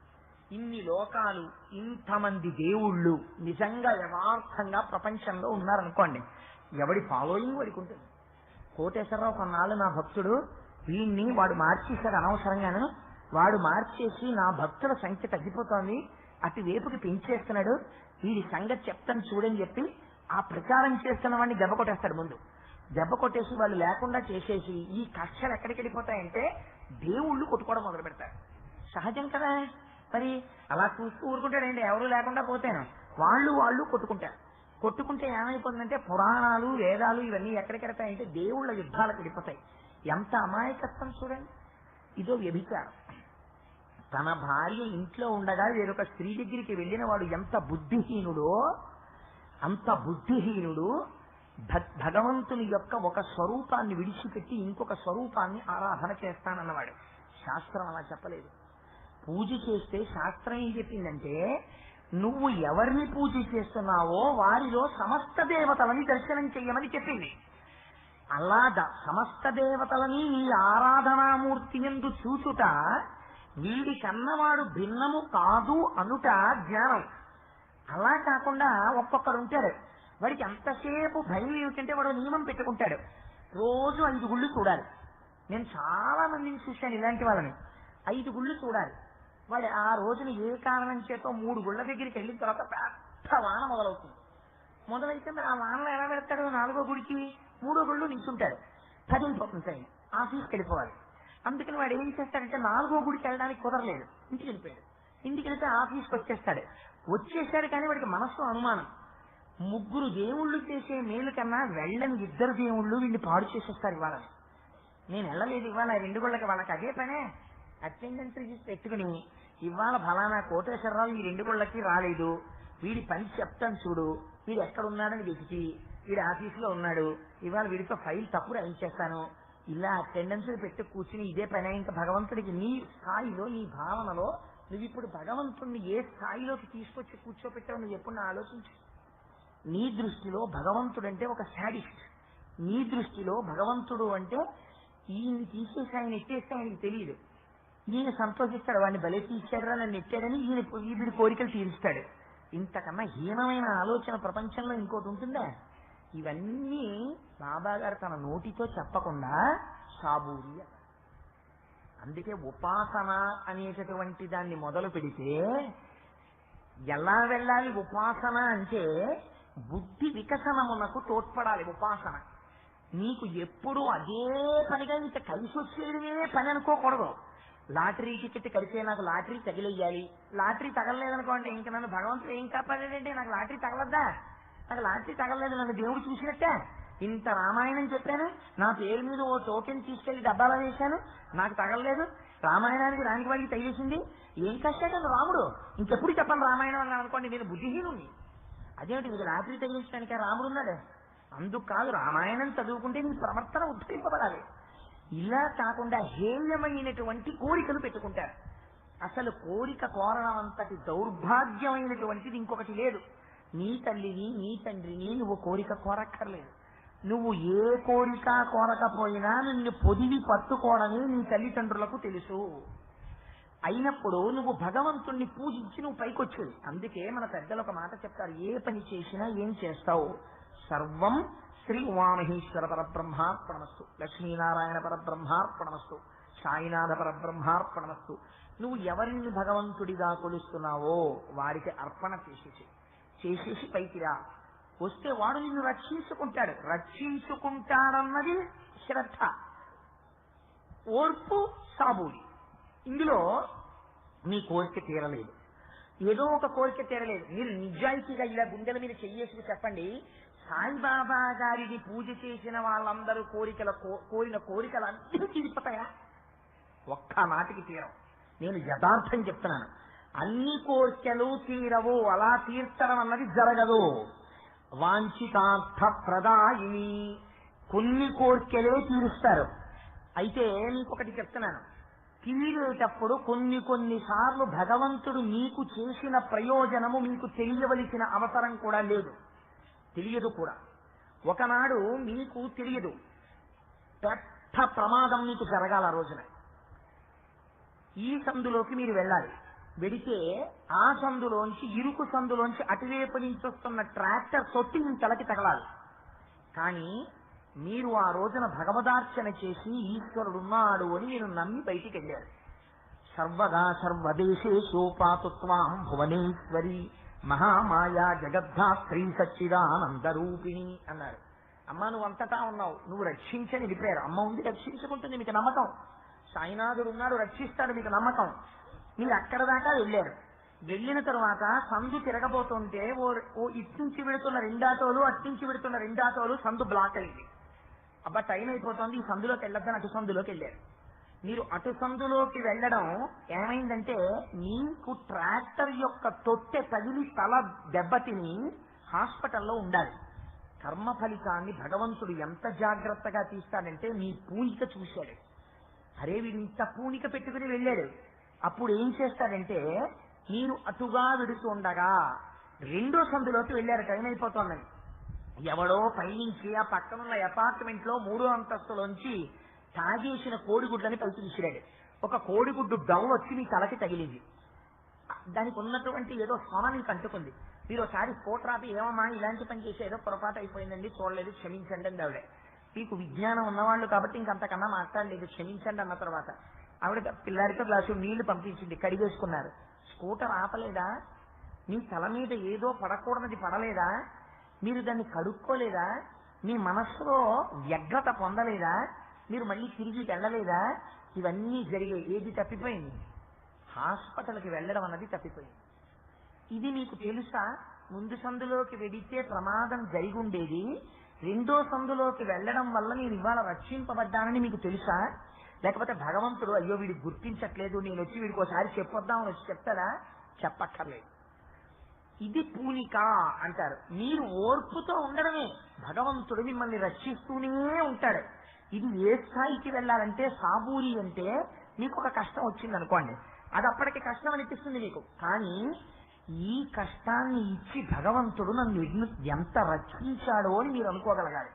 B: ఇన్ని లోకాలు, ఇంతమంది దేవుళ్ళు నిజంగా యథార్థంగా ప్రపంచంలో ఉన్నారనుకోండి, ఎవడి ఫాలోయింగ్ వాడికి ఉంటుంది. కోటేశ్వరరావు కొన్నాళ్ళు నా భక్తుడు, వీడిని వాడు మార్చేశాడు అనవసరంగాను, వాడు మార్చేసి నా భక్తుల సంఖ్య తగ్గిపోతోంది, అటువైపుకి పెంచేస్తున్నాడు, వీడి సంగతి చెప్తాను చూడని చెప్పి ఆ ప్రచారం చేస్తున్న వాడిని దెబ్బ కొట్టేస్తాడు. ముందు దెబ్బ కొట్టేసి వాళ్ళు లేకుండా చేసేసి ఈ కక్షలు ఎక్కడికి వెళ్ళిపోతాయంటే దేవుళ్ళు కొట్టుకోవడం మొదలు పెడతారు. సహజం కదా మరి. అలా చూస్తూ ఊరుకుంటాడండి, ఎవరు లేకుండా పోతేను వాళ్ళు కొట్టుకుంటే ఏమైపోతుందంటే పురాణాలు వేదాలు ఇవన్నీ ఎక్కడికెడతాయంటే దేవుళ్ళ యుద్ధాలకు వెళ్ళిపోతాయి. ఎంత అమాయకత్వం చూడండి. ఇదో వ్యభిచారం. తన భార్య ఇంట్లో ఉండగా వేరొక స్త్రీ దగ్గరికి వెళ్ళిన వాడు ఎంత బుద్ధిహీనుడో, అంత బుద్ధిహీనుడు భగవంతుని యొక్క ఒక స్వరూపాన్ని విడిచిపెట్టి ఇంకొక స్వరూపాన్ని ఆరాధన చేస్తానన్నవాడు. శాస్త్రం అలా చెప్పలేదు. పూజ చేస్తే శాస్త్రం ఏం చెప్పిందంటే నువ్వు ఎవరిని పూజ చేస్తున్నావో వారిలో సమస్త దేవతలని దర్శనం చెయ్యమని చెప్పింది. అలా సమస్త దేవతలని ఈ ఆరాధనామూర్తి యందు చూచుట, వీడి కన్నవాడు భిన్నము కాదు అనుట జ్ఞానం. అలా కాకుండా ఒక్కొక్కడు ఉంటాడు, వాడికి ఎంతసేపు భయం ఏమిటంటే వాడు నియమం పెట్టుకుంటాడు, రోజు 5 గుళ్ళు చూడాలి. నేను చాలా మందిని చూశాను ఇలాంటి వాళ్ళని. 5 గుళ్ళు చూడాలి. వాడు ఆ రోజున ఏ కారణం చేతో 3 గుళ్ళ దగ్గరికి వెళ్ళిన తర్వాత పెద్ద వాన మొదలవుతుంది. మొదలైతే మరి ఆ వానలో ఎలా పెడతాడు? 4వ గుడికి 3వ గుళ్ళు నిల్చుంటాడు, 10 అయిపోతుంది టైం, ఆఫీస్కి వెళ్ళిపోవాలి. అందుకని వాడు ఏం చేస్తాడంటే 4వ గుడికి వెళ్ళడానికి కుదరలేదు, ఇంటికి వెళ్ళిపోయాడు. ఇంటికి వెళ్తే ఆఫీస్కి వచ్చేసాడు కానీ వాడికి మనస్సు అనుమానం, 3 దేవుళ్ళు చేసే మేలు కన్నా వెళ్ళని 2 దేవుళ్ళు వీడిని పాడు చేసేస్తారు ఇవాళ. నేను వెళ్ళలేదు ఇవాళ 2 గుళ్ళకి, వాళ్ళకి అదే పనే. అటెండెన్స్ రిజిస్టర్ ఎత్తుకుని ఇవాళ ఫలానా కోటేశ్వరరావు ఈ 2 గుళ్ళకి రాలేదు, వీడి పని చెప్తాను చూడు, వీడు ఎక్కడున్నాడని వెతికి వీడి ఆఫీసులో ఉన్నాడు, ఇవాళ వీడితో ఫైల్ తప్పుడు రాయించేస్తాను, ఇలా అటెండెన్స్ పెట్టి కూర్చుని ఇదే పని. ఇంకా భగవంతుడికి నీ స్థాయిలో నీ భావనలో నువ్వు ఇప్పుడు భగవంతుణ్ణి ఏ స్థాయిలోకి తీసుకొచ్చి కూర్చోపెట్టావు నువ్వు ఎప్పుడు ఆలోచించు. నీ దృష్టిలో భగవంతుడు అంటే ఒక శాడిస్ట్. నీ దృష్టిలో భగవంతుడు అంటే ఈయన్ని తీసేసి ఆయన ఎట్టేస్తే ఆయనకి తెలియదు. ఈయన సంతోషిస్తాడు, వాడిని బలి తీశాడరా నన్ను ఎట్టాడని వీడి కోరికలు తీరుస్తాడు. ఇంతకన్నా హీనమైన ఆలోచన ప్రపంచంలో ఇంకోటి ఉంటుందా? ఇవన్నీ బాబా గారు తన నోటితో చెప్పకుండా సాబూరి. అందుకే ఉపాసన అనేటటువంటి దాన్ని మొదలు పెడితే ఎలా వెళ్ళాలి ఉపాసన అంటే బుద్ధి వికసనమునకు తోడ్పడాలి ఉపాసన. నీకు ఎప్పుడు అదే పనిగా ఇంత కలిసి వచ్చేదే పని అనుకోకూడదు. లాటరీ టికెట్ కలిసే నాకు లాటరీ తగిలేయాలి, లాటరీ తగలలేదనుకోండి ఇంక నన్ను భగవంతుడు ఏం కాపాడాడంటే నాకు లాటరీ తగలద్దా, నాకు లాటరీ తగలలేదు నన్ను దేవుడు చూసినట్టే. ఇంత రామాయణం చెప్పాను, నా పేరు మీద ఓ టోకెన్ తీసుకెళ్లి డబ్బాలో వేశాను, నాకు తగలలేదు. రామాయణానికి రానికి వాడికి తగిలేసింది, ఏం కష్టాడు రాముడు, ఇంకెప్పుడు చెప్పను రామాయణం అన్నాను అనుకోండి నేను బుద్ధిహీనుని. అదేమిటి మీకు లాటరీ తగిలించడానికే రాముడు ఉన్నాడు? అందుకు కాదు, రామాయణం చదువుకుంటే నీ ప్రవర్తన ఉద్ధరింపబడాలి. ఇలా కాకుండా హేయమైనటువంటి కోరికలు పెట్టుకుంటారు. అసలు కోరిక కోరడం అంతటి దౌర్భాగ్యమైనటువంటిది ఇంకొకటి లేదు. నీ తల్లిని నీ తండ్రిని నువ్వు కోరిక కోరక్కర్లేదు. నువ్వు ఏ కోరిక కోరకపోయినా నిన్ను పొదివి పట్టుకోవడమే నీ తల్లిదండ్రులకు తెలుసు. అయినప్పుడు నువ్వు భగవంతుణ్ణి పూజించి నువ్వు పైకొచ్చేది. అందుకే మన పెద్దలు ఒక మాట చెప్తారు, ఏ పని చేసినా ఏం చేస్తావు, సర్వం శ్రీ ఉమామహేశ్వర పరబ్రహ్మార్పణమస్తు, లక్ష్మీనారాయణ పరబ్రహ్మార్పణమస్తు, సాయినాథ పరబ్రహ్మార్పణమస్తు. నువ్వు ఎవరిని భగవంతుడిగా కొలుస్తున్నావో వారికి అర్పణ చేసేసి పైకి రా. వస్తే వాడు నిన్ను రక్షించుకుంటాడు. రక్షించుకుంటాడన్నది శ్రద్ధ, ఓర్పు, సాబూరి. ఇందులో మీ కోరిక తీరలేదు, ఏదో ఒక కోరిక తీరలేదు. మీరు నిజాయితీగా ఇలా గుండెల మీద చెయ్యేసుకు చెప్పండి, సాయిబాబా గారిని పూజ చేసిన వాళ్ళందరూ కోరిన కోరికలు అన్నీ తీరిపోతాయా? ఒక్క నాటికి తీరవు. నేను యథార్థం చెప్తున్నాను. అన్ని కోరికలు తీరవు, అలా తీర్చడం అన్నది జరగదు. వాంఛితార్థ ప్రదాయిని, కొన్ని కోరికలే తీరుస్తారు. అయితే నీకొకటి చెప్తున్నాను, తీరేటప్పుడు కొన్నిసార్లు భగవంతుడు మీకు చేసిన ప్రయోజనము మీకు తెలియవలసిన అవసరం కూడా లేదు, తెలియదు కూడా. ఒకనాడు మీకు తెలియదు, పెద్ద ప్రమాదం మీకు జరగాల రోజున. ఈ సందులోకి మీరు వెళ్ళాలి, వెడితే ఆ సందులోంచి ఇరుకు సందులోంచి అటువైపు నుంచి వస్తున్న ట్రాక్టర్ తొట్టి మీ తలకి తగలాలి. కానీ మీరు ఆ రోజున భగవదార్చన చేసి ఈశ్వరుడున్నాడు అని మీరు నమ్మి బయటికి వెళ్ళారు. సర్వదా సర్వదేశేషు పాతుత్వాం భువనేశ్వరి మహామాయా జగద్ధాత్రీ సచ్చిదానందరూపిణి అన్నారు. అమ్మ నువ్వు అంతటా ఉన్నావు, నువ్వు రక్షించని వెళ్ళిపోయారు. అమ్మ ఉంది రక్షించుకుంటుంది, మీకు నమ్మకం. సాయినాథుడు ఉన్నాడు రక్షిస్తాడు, మీకు నమ్మకం. మీరు అక్కడ దాకా వెళ్ళారు. వెళ్ళిన తరువాత సందు తిరగబోతుంటే ఓ ఇట్నుంచి వెడుతున్న రెండాటోలు అట్నుంచి వెడుతున్న రెండాటోలు సందు బ్లాక్ అయింది. అబ్బా టైం అయిపోతుంది, ఈ సందులోకి వెళ్ళొద్దని అటు సందులోకి వెళ్ళారు. మీరు అటు సందులోకి వెళ్ళడం ఏమైందంటే మీకు ట్రాక్టర్ యొక్క తొట్టె తగిలి తల దెబ్బతిని హాస్పిటల్లో ఉండాలి. కర్మ ఫలితాన్ని భగవంతుడు ఎంత జాగ్రత్తగా తీస్తాడంటే మీ పూనిక చూశాడు. అరే వీడు ఇంత పూనిక పెట్టుకుని వెళ్ళాడు. అప్పుడు ఏం చేస్తాడంటే మీరు అటుగా విడుతుండగా రెండో సందులోకి వెళ్ళారు, టైం అయిపోతుందని. ఎవడో పైనుంచి ఆ పక్కనున్న అపార్ట్మెంట్ లో 3వ అంతస్తులోంచి తాగేసిన కోడిగుడ్లని పైకి విసిరాడు. ఒక కోడిగుడ్డు డౌన్ వచ్చి మీ తలకి తగిలింది. దానికి ఉన్నటువంటి ఏదో స్మరణ మీకు అంటుకుంది. మీరు ఒకసారి స్ఫోటరాపి ఏమమ్మా ఇలాంటి పని చేసి ఏదో పొరపాటు అయిపోయిందండి, చూడలేదు, క్షమించండి అండి ఆవిడ. మీకు విజ్ఞానం ఉన్నవాళ్ళు కాబట్టి ఇంకంతకన్నా మాట్లాడలేదు, క్షమించండి అన్న తర్వాత ఆవిడ పిల్లాడితో గ్లాసు నీళ్లు పంపించింది, కడిగేసుకున్నారు. స్కూటర్ ఆపలేదా? మీ తల మీద ఏదో పడకూడనది పడలేదా? మీరు దాన్ని కడుక్కోలేదా? మీ మనస్సులో వ్యగ్రత పొందలేదా? మీరు మళ్ళీ తిరిగి వెళ్ళలేదా? ఇవన్నీ జరిగాయి. ఏది తప్పిపోయింది? హాస్పిటల్కి వెళ్ళడం అన్నది తప్పిపోయింది. ఇది మీకు తెలుసా? ముందు సందులోకి వెడితే ప్రమాదం జరిగి ఉండేది, రెండో సందులోకి వెళ్ళడం వల్ల నేను ఇవాళ రక్షింపబడ్డానని మీకు తెలుసా? లేకపోతే భగవంతుడు అయ్యో వీడి గుర్తించట్లేదు, నేను వచ్చి వీడికి ఒకసారి చెప్పొద్దామని వచ్చి చెప్తాడా? చెప్పక్కర్లేదు. ఇది పూనిక అంటారు. మీరు ఓర్పుతో ఉండడమే, భగవంతుడు మిమ్మల్ని రక్షిస్తూనే ఉంటాడు. ఇది ఏ స్థాయికి వెళ్ళాలంటే సాబూరి అంటే మీకు ఒక కష్టం వచ్చింది అనుకోండి, అది అప్పటికి కష్టం అనిపిస్తుంది మీకు. కానీ ఈ కష్టాన్ని ఇచ్చి భగవంతుడు నన్ను ఎంత రక్షించాడో అని మీరు అనుకోగలగాలి.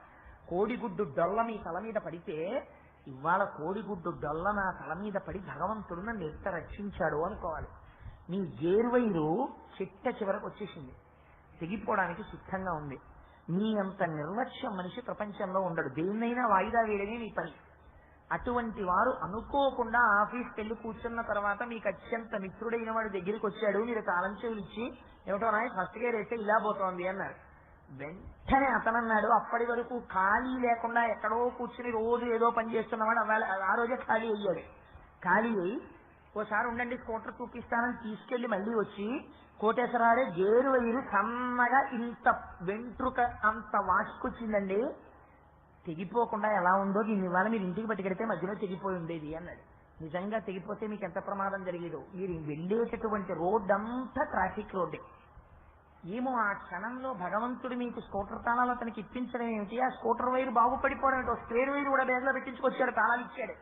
B: కోడిగుడ్డు డొల్ల మీ తల మీద పడితే ఇవాళ కోడిగుడ్డు డొల్ల నా తల మీద పడి భగవంతుడు నన్ను ఎంత రక్షించాడో అనుకోవాలి. మీ గేరువైరు చిట్ట చివరకు వచ్చేసింది, తెగిపోవడానికి సిద్ధంగా ఉంది. మీ అంత నిర్లక్ష్యం మనిషి ప్రపంచంలో ఉండడు. దేన్నైనా వాయిదా వేయడమే మీ పని. అటువంటి వారు అనుకోకుండా ఆఫీస్కి వెళ్ళి కూర్చున్న తర్వాత మీకు అత్యంత మిత్రుడైన వాడు దగ్గరికి వచ్చాడు, మీరు తాళం చెవులు ఇచ్చి ఏమిటో నాయ ఫస్ట్ గేర్ వేస్తే ఇలా పోతోంది అన్నారు. వెంటనే అతనన్నాడు, అప్పటి వరకు ఖాళీ లేకుండా ఎక్కడో కూర్చుని రోజు ఏదో పని చేస్తున్నవాడు ఆ రోజే ఖాళీ అయ్యాడు. ఖాళీ అయ్యి ఓసారి ఉండండి స్కూటర్ చూపిస్తానని తీసుకెళ్లి మళ్ళీ వచ్చి కోటేశ్వరాడే గేరు వైరు సన్నగా ఇంత వెంట్రుక అంత వాసుకొచ్చిందండి, తెగిపోకుండా ఎలా ఉందో దీన్ని ఇవాళ మీరు ఇంటికి పట్టుకెడితే మధ్యలో తెగిపోయి ఉండేది అన్నాడు. నిజంగా తెగిపోతే మీకు ఎంత ప్రమాదం జరిగేదో. మీరు వెళ్ళేటటువంటి రోడ్ అంతా ట్రాఫిక్ రోడ్డే. ఏమో ఆ క్షణంలో భగవంతుడు మీకు స్కూటర్ తాళాలు అతనికి ఇప్పించడం ఏమిటి, ఆ స్కూటర్ వైరు బాగుపడిపోవడం ఏంటో, స్క్వేర్ వైరు కూడా బ్యాగ్ లో పెట్టించుకొచ్చాడు, తాళాలు ఇచ్చాడు.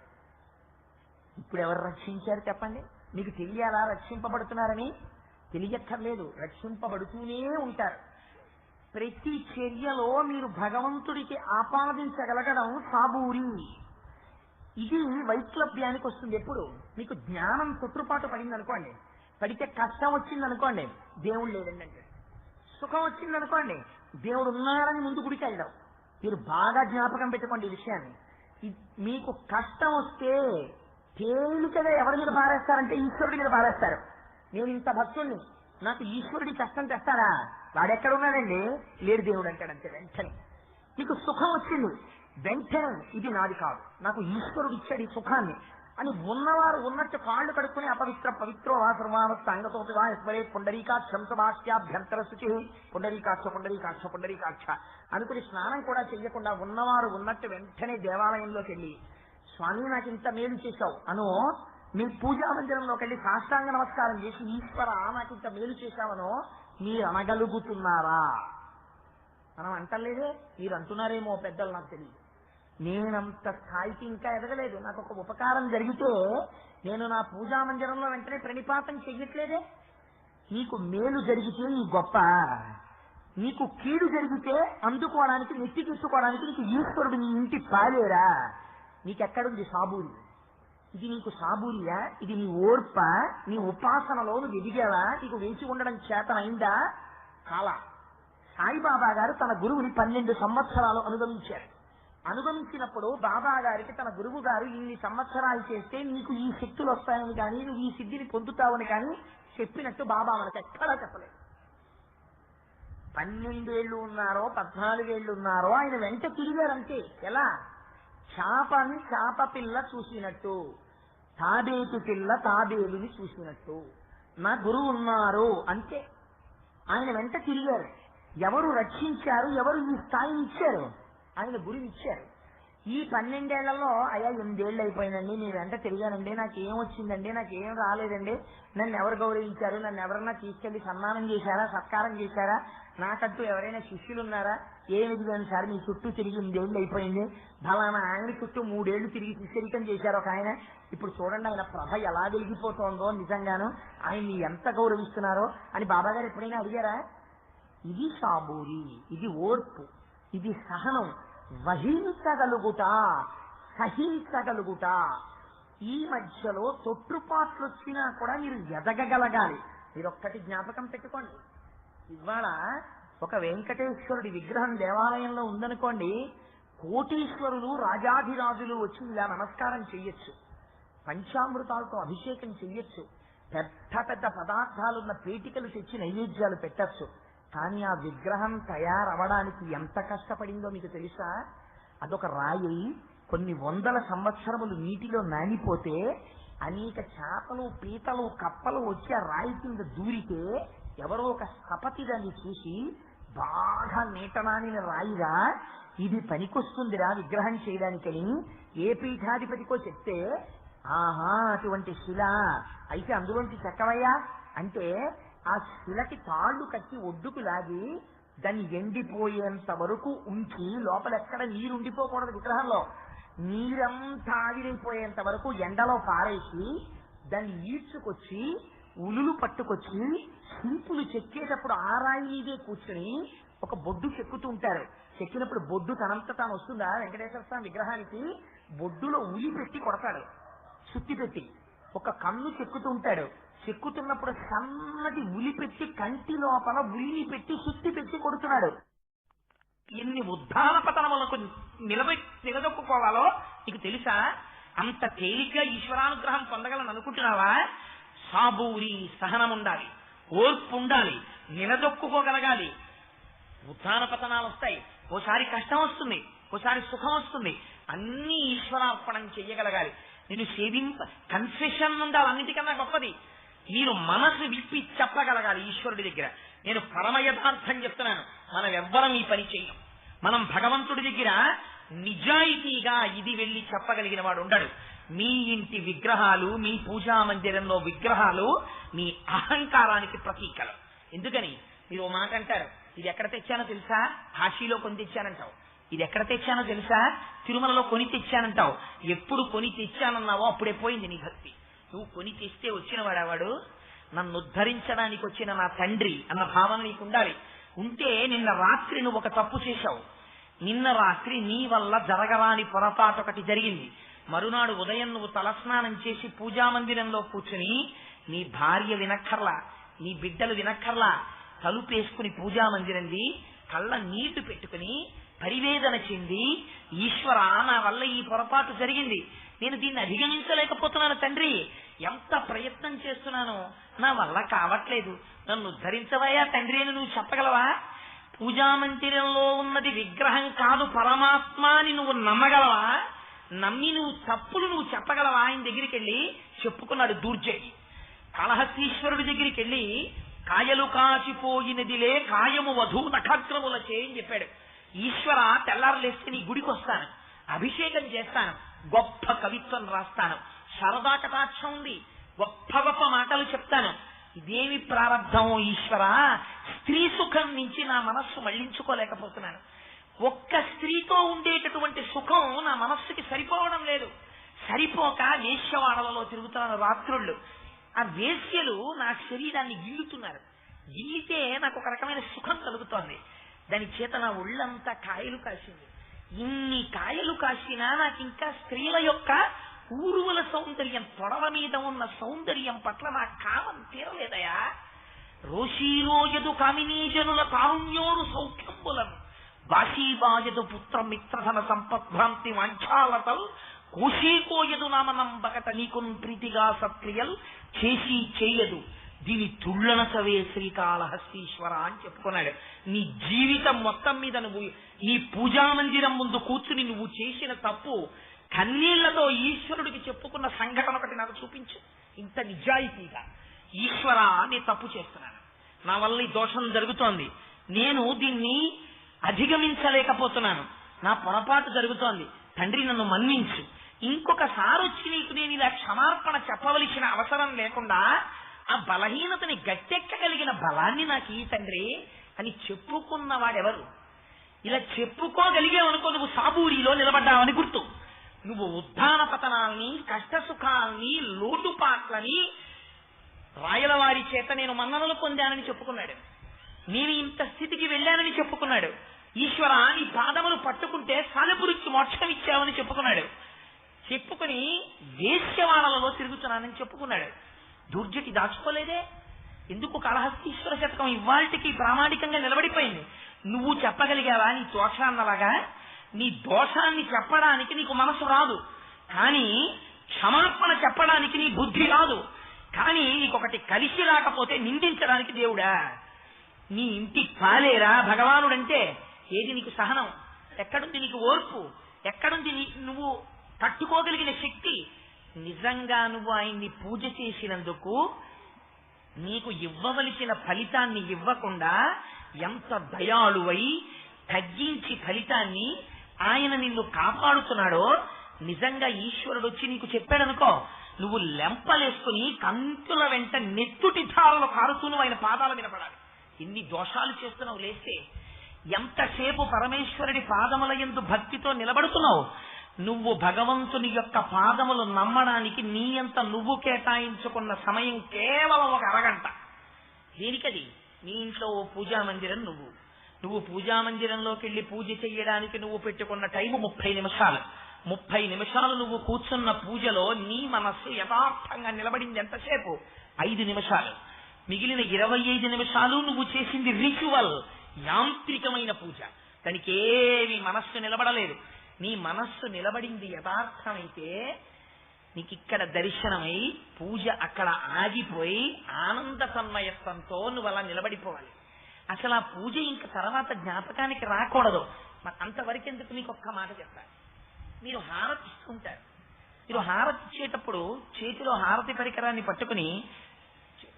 B: ఇప్పుడు ఎవరు రక్షించారు చెప్పండి? మీకు తెలియాలా రక్షింపబడుతున్నారని? తెలియక్కర్లేదు, రక్షింపబడుతూనే ఉంటారు. ప్రతి చర్యలో మీరు భగవంతుడికి ఆపాదించగలగడం సాబూరి. ఇది వైక్లభ్యానికి వస్తుంది. ఎప్పుడు మీకు జ్ఞానం తొట్టుపాటు పడింది అనుకోండి, పడితే కష్టం వచ్చింది అనుకోండి, దేవుడు లేదండి అంటే, సుఖం వచ్చింది అనుకోండి, దేవుడు ఉన్నాడని ముందు గుడికి వెళ్ళడం. మీరు బాగా జ్ఞాపకం పెట్టుకోండి ఈ విషయాన్ని. మీకు కష్టం వస్తే తేలికగా ఎవరి మీద పారేస్తారంటే ఈశ్వరుడి మీద పారేస్తారు. నేను ఇంత భక్తుడిని, నాకు ఈశ్వరుడి కష్టం తెస్తాడా? వాడెక్కడున్నాడండి? లేడు దేవుడు అంటాడంతే. వెంటనే మీకు సుఖం వచ్చింది, వెంటనే ఇది నాది కాదు, నాకు ఈశ్వరుడు ఇచ్చాడు ఈ సుఖాన్ని అని ఉన్నవారు ఉన్నట్టు కాళ్ళు కడుక్కుని అపవిత్ర పవిత్రో వా సర్వావస్థ అంగతోటి వా ఈశ్వరే పుండరీకాక్షం సభాష్యాభ్యంతర శుచి పుండరీకాక్ష పుండరీకాక్ష పుండరీకాక్ష అనుకుని స్నానం కూడా చెయ్యకుండా ఉన్నవారు ఉన్నట్టు వెంటనే దేవాలయంలోకి వెళ్ళి, స్వామి నాకు ఇంత మేలు చేశావు అను, మీ పూజా మందిరంలోకి వెళ్ళి సాష్టాంగ నమస్కారం చేసి, ఈశ్వర నాకు ఇంత మేలు చేశావనో మీరు అనగలుగుతున్నారా? మనం అంటలేదే, మీరు అంటున్నారేమో పెద్దలు, నాకు తెలియదు. నేనంత స్థాయికి ఇంకా ఎదగలేదు. నాకు ఒక ఉపకారం జరిగితే నేను నా పూజా మందిరంలో వెంటనే ప్రణిపాతం చెయ్యట్లేదే. నీకు మేలు జరిగితే ఈ గొప్ప, నీకు కీడు జరిగితే అందుకోవడానికి నెత్తికెత్తుకోవడానికి నీకు ఈశ్వరుడు నీ ఇంటి పాలేరా? నీకెక్కడుంది సాబూరి? ఇది నీకు సాబూరియా? ఇది నీ ఓర్ప? నీ ఉపాసనలో నువ్వు ఎదిగావా? నీకు వేచి ఉండడం చేతనైందా? చాలా. సాయిబాబా గారు తన గురువుని 12 సంవత్సరాలు అనుగమించారు. అనుగమించినప్పుడు బాబా గారికి తన గురువు గారు ఇన్ని సంవత్సరాలు చేస్తే నీకు ఈ శక్తులు వస్తాయని కానీ నువ్వు ఈ సిద్ధిని పొందుతావని కానీ చెప్పినట్టు బాబా మనకు ఎక్కడా చెప్పలేదు. 12 ఏళ్ళు ఉన్నారో 14 ఏళ్ళు ఉన్నారో ఆయన వెంట తిరిగారంతే. ఎలా? చాపని చాప పిల్ల చూసినట్టు, తాబేటు పిల్ల తాబేలుని చూసినట్టు నా గురువు ఉన్నారు అంతే. ఆయన వెంట తిరిగారు. ఎవరు రక్షించారు? ఎవరు ఈ స్థాయిని ఇచ్చారు? ఆయన గురువు ఇచ్చారు. ఈ 12 ఏళ్లలో అయ్యా 8 ఏళ్ళు అయిపోయిందండి, మీ వెంట తిరిగానండి, నాకేం వచ్చిందండి, నాకేం రాలేదండి, నన్ను ఎవరు గౌరవించారు, నన్ను ఎవరన్నా తీసుకెళ్లి సన్మానం చేశారా, సత్కారం చేశారా, నాకంటూ ఎవరైనా శిష్యులు ఉన్నారా? ఏమిది కానీ సార్ మీ చుట్టూ తిరిగి 8 ఏళ్ళు అయిపోయింది, ఫలానా ఆయన చుట్టూ 3 ఏళ్లు తిరిగి శిష్యరికం చేశారు ఒక ఆయన, ఇప్పుడు చూడండి ఆయన ప్రభ ఎలా వెలిగిపోతోందో, నిజంగాను ఆయన్ని ఎంత గౌరవిస్తున్నారో అని బాబాగారు ఎప్పుడైనా అడిగారా? ఇది సాబూరి, ఇది ఓర్పు, ఇది సహనం, వహించగలుగుట, సహించగలుగుట. ఈ మధ్యలో తొట్టుపాట్లు వచ్చినా కూడా మీరు ఎదగగలగాలి. మీరు ఒక్కటి జ్ఞాపకం పెట్టుకోండి. ఇవాళ ఒక వెంకటేశ్వరుడి విగ్రహం దేవాలయంలో ఉందనుకోండి, కోటీశ్వరులు రాజాధిరాజులు వచ్చి ఇలా నమస్కారం చెయ్యొచ్చు, పంచామృతాలతో అభిషేకం చెయ్యొచ్చు, పెద్ద పెద్ద పదార్థాలున్న పేటికలు తెచ్చి నైవేద్యాలు పెట్టచ్చు. కానీ ఆ విగ్రహం తయారవడానికి ఎంత కష్టపడిందో మీకు తెలుసా? అదొక రాయి కొన్ని 100 సంవత్సరములు నీటిలో నానిపోతే అనేక చేపలు పీతలు కప్పలు వచ్చి ఆ రాయి కింద దూరితే ఎవరో ఒక స్థపతి దాన్ని చూసి, బాగా నీటనానిన రాయిరా, ఇది పనికొస్తుందిరా విగ్రహం చేయడానికని ఏ పీఠాధిపతికో చెప్తే, ఆహా అటువంటి శిల అయితే అందులోంచి చెక్కవయ్యా అంటే ఆ శిలకి తాళ్లు కట్టి ఒడ్డుకు లాగి దాన్ని ఎండిపోయేంత వరకు ఉంచి, లోపల ఎక్కడ నీరు ఉండిపోకూడదు విగ్రహంలో, నీరంతా ఆవిరైపోయేంత వరకు ఎండలో పారేసి దాన్ని ఈడ్చుకొచ్చి ఉలులు పట్టుకొచ్చి శిల్పులు చెక్కేటప్పుడు ఆ రాయి మీదే కూర్చుని ఒక బొడ్డు చెక్కుతూ ఉంటారు. చెక్కినప్పుడు బొడ్డు తనంత తాను వస్తుందా వెంకటేశ్వర స్వామి విగ్రహానికి బొడ్డులో ఉలి పెట్టి కొడతాడు, సుత్తి పెట్టి. ఒక కన్ను చెక్కుతూ ఉంటాడు, చెక్కుతున్నప్పుడు సన్నటి ఉలి పెట్టి కంటి లోపల ఉలిని పెట్టి సుత్తి పెట్టి కొడుతున్నాడు. ఎన్ని ఉద్ధాన పతనములకు నిలదొక్కుకోవాలో నీకు తెలుసా? అంత తేలిగ్గా ఈశ్వరానుగ్రహం పొందగలను అనుకుంటున్నావా? సాబూరి సహనం ఉండాలి, ఓర్పు ఉండాలి, నిలదొక్కుకోగలగాలి. ఉద్ధాన పతనాలు వస్తాయి, ఓసారి కష్టం వస్తుంది, ఓసారి సుఖం వస్తుంది. అన్ని ఈశ్వరార్పణం చెయ్యగలగాలి. నేను కన్ఫెషన్ ఉండాలి, అన్నిటికన్నా గొప్పది. మీరు మనసు విప్పి చెప్పగలగాలి ఈశ్వరుడి దగ్గర. నేను పరమ యథార్థం చెప్తున్నాను, మనం ఎవ్వరం ఈ పని చెయ్యం. మనం భగవంతుడి దగ్గర నిజాయితీగా ఇది వెళ్ళి చెప్పగలిగిన వాడు ఉండడు. మీ ఇంటి విగ్రహాలు, మీ పూజా మందిరంలో విగ్రహాలు మీ అహంకారానికి ప్రతీకలు. ఎందుకని మీరు ఓ మాట అంటారు, ఇది ఎక్కడ తెచ్చానో తెలుసా? కాశీలో కొని తెచ్చానంటావు. ఇది ఎక్కడ తెచ్చానో తెలుసా? తిరుమలలో కొని తెచ్చానంటావు. ఎప్పుడు కొని తెచ్చానన్నావో అప్పుడే పోయింది నీ భక్తి. నువ్వు కొని తెస్తే వచ్చిన వాడేవాడు, నన్ను ఉద్ధరించడానికి వచ్చిన నా తండ్రి అన్న భావన నీకు ఉండాలి. ఉంటే నిన్న రాత్రి నువ్వు ఒక తప్పు చేశావు. నిన్న రాత్రి నీ వల్ల జరగరాని పొరపాటు ఒకటి జరిగింది. మరునాడు ఉదయం నువ్వు తలస్నానం చేసి పూజా మందిరంలో కూర్చుని నీ భార్య వినక్కర్లా, నీ బిడ్డలు వినక్కర్లా, తలుపేసుకుని పూజా మందిరంది కళ్ళ నీళ్లు పెట్టుకుని పరివేదన చెంది, ఈశ్వర నా వల్ల ఈ పొరపాటు జరిగింది, నేను దీన్ని అధిగమించలేకపోతున్నాను తండ్రి, ఎంత ప్రయత్నం చేస్తున్నాను, నా వల్ల కావట్లేదు, నన్ను ఉద్ధరించవయ్యా తండ్రి అని నువ్వు చెప్పగలవా? పూజా మందిరంలో ఉన్నది విగ్రహం కాదు పరమాత్మ అని నువ్వు నమ్మగలవా? నమ్మి నువ్వు తప్పులు నువ్వు చెప్పగలవా? ఆయన దగ్గరికి వెళ్ళి చెప్పుకున్నాడు దూర్జయి. కాళహస్తీశ్వరుడి దగ్గరికి వెళ్ళి కాయలు కాచిపోయినదిలే కాయము వధూ నఖగ్రముల చేయని చెప్పాడు. ఈశ్వర తెల్లారులేస్తే నీ గుడికి వస్తాను, అభిషేకం చేస్తాను, గొప్ప కవిత్వం రాస్తాను, శారదా కటాక్షం ఉంది, గొప్ప గొప్ప మాటలు చెప్తాను. ఇదేమి ప్రారంభమో ఈశ్వర, స్త్రీ సుఖం నుంచి నా మనస్సు మళ్లించుకోలేకపోతున్నాను. ఒక్క స్త్రీతో ఉండేటటువంటి సుఖం నా మనస్సుకి సరిపోవడం లేదు. సరిపోక వేశ్యవాడలలో తిరుగుతున్నాను రాత్రుళ్ళు. ఆ వేశ్యలు నా శరీరాన్ని గిల్లుతున్నారు. గిల్లితే నాకు ఒక రకమైన సుఖం కలుగుతోంది. దాని చేత నా ఒళ్ళంతా కాయలు కాసింది. ఇన్ని కాయలు కాసినా నాకు ఇంకా స్త్రీల యొక్క ఊరువల సౌందర్యం, తొడల మీద ఉన్న సౌందర్యం పట్ల నా కామం తీరలేదయా. రోషీరోయదు కామినీజనుల తారుణ్యోను సౌఖ్యంబులను బాషీబాయదు పుత్ర మిత్రధన సంపద్భ్రాంతి వాంఛాలతల్ కోశీకోయదు నామనంబకట నీకున్ ప్రీతిగా సత్క్రియల్ చేసి చేయదు దీని తుళ్ళనసవే శ్రీకాళహస్తీశ్వర అని చెప్పుకున్నాడు. నీ జీవితం మొత్తం మీద నువ్వు నీ పూజా మందిరం ముందు కూర్చుని నువ్వు చేసిన తప్పు కన్నీళ్లతో ఈశ్వరుడికి చెప్పుకున్న సంఘటన ఒకటి నాకు చూపించు. ఇంత నిజాయితీగా, ఈశ్వర నేను తప్పు చేస్తున్నాను, నా వల్ల ఈ దోషం జరుగుతోంది, నేను దీన్ని అధిగమించలేకపోతున్నాను, నా పొరపాటు జరుగుతోంది, తండ్రి నన్ను మన్నించు, ఇంకొకసారి వచ్చి నీకు నేను ఇలా క్షమార్పణ చెప్పవలసిన అవసరం లేకుండా ఆ బలహీనతని గట్టెక్కగలిగిన బలాన్ని నాకు ఈ తండ్రి అని చెప్పుకున్నవాడెవరు? ఇలా చెప్పుకోగలిగేవనుకో నువ్వు సాబూరిలో నిలబడ్డావని గుర్తు. నువ్వు ఉద్ధాన పతనాల్ని, కష్ట సుఖాల్ని, లోటుపాట్లని రాయలవారి చేత నేను మన్ననలు పొందానని చెప్పుకున్నాడు. నేను ఇంత స్థితికి వెళ్ళానని చెప్పుకున్నాడు. ఈశ్వర నీ పాదములు పట్టుకుంటే సాలెపురికి మోక్షం ఇచ్చావని చెప్పుకున్నాడు. చెప్పుకుని వేశ్యవాడలలో తిరుగుతున్నానని చెప్పుకున్నాడు. దుర్జటి దాచుకోలేదే. ఎందుకు కాళహస్తీశ్వర శతకం ఇవాళకి ప్రామాణికంగా నిలబడిపోయింది. నువ్వు చెప్పగలిగావా నీ దోషాన్నలాగా? నీ దోషాన్ని చెప్పడానికి నీకు మనసు రాదు, కానీ క్షమాపణ చెప్పడానికి నీ బుద్ధి రాదు. కానీ నీకొకటి కలిసి రాకపోతే నిందించడానికి దేవుడా? నీ ఇంటి పాలేరా భగవానుడంటే? ఏది నీకు సహనం? ఎక్కడుంది నీకు ఓర్పు? ఎక్కడుంది నువ్వు తట్టుకోగలిగిన శక్తి? నిజంగా నువ్వు ఆయన్ని పూజ చేసినందుకు నీకు ఇవ్వవలసిన ఫలితాన్ని ఇవ్వకుండా ఎంత దయాళువై తగ్గించి ఫలితాన్ని ఆయన నిన్ను కాపాడుతున్నాడో, నిజంగా ఈశ్వరుడు వచ్చి నీకు చెప్పాడనుకో, నువ్వు లెంపలేసుకుని కంతుల వెంట నెత్తుటి ధారలు కారుతూ ఆయన పాదాల వినపడాలి. ఎన్ని దోషాలు చేస్తున్నావు లేస్తే! ఎంతసేపు పరమేశ్వరుడి పాదముల యందు భక్తితో నిలబడుతున్నావు! నువ్వు భగవంతుని యొక్క పాదములు నమ్మడానికి నీ అంత నువ్వు కేటాయించుకున్న సమయం కేవలం ఒక అరగంట. దేనికది? నీ ఇంట్లో ఓ పూజా మందిరం, నువ్వు పూజా మందిరంలోకి వెళ్ళి పూజ చెయ్యడానికి నువ్వు పెట్టుకున్న టైము 30 నిమిషాలు. 30 నిమిషాలు నువ్వు కూర్చున్న పూజలో నీ మనస్సు యథార్థంగా నిలబడింది ఎంతసేపు? 5 నిమిషాలు. మిగిలిన 25 నిమిషాలు నువ్వు చేసింది రిచువల్, యాంత్రికమైన పూజ. దానికి ఏమి మనస్సు నిలబడలేదు. నీ మనస్సు నిలబడింది యథార్థమైతే నీకు ఇక్కడ దర్శనమై పూజ అక్కడ ఆగిపోయి ఆనంద తన్మయత్వంతో నువ్వు అలా నిలబడిపోవాలి. అసలు ఆ పూజ ఇంక తర్వాత జ్ఞాపకానికి రాకూడదు. అంతవరకు ఎందుకు? మీకు ఒక్క మాట చెప్తాను. మీరు హారతి ఇస్తుంటారు. మీరు హారతి ఇచ్చేటప్పుడు చేతిలో హారతి పరికరాన్ని పట్టుకుని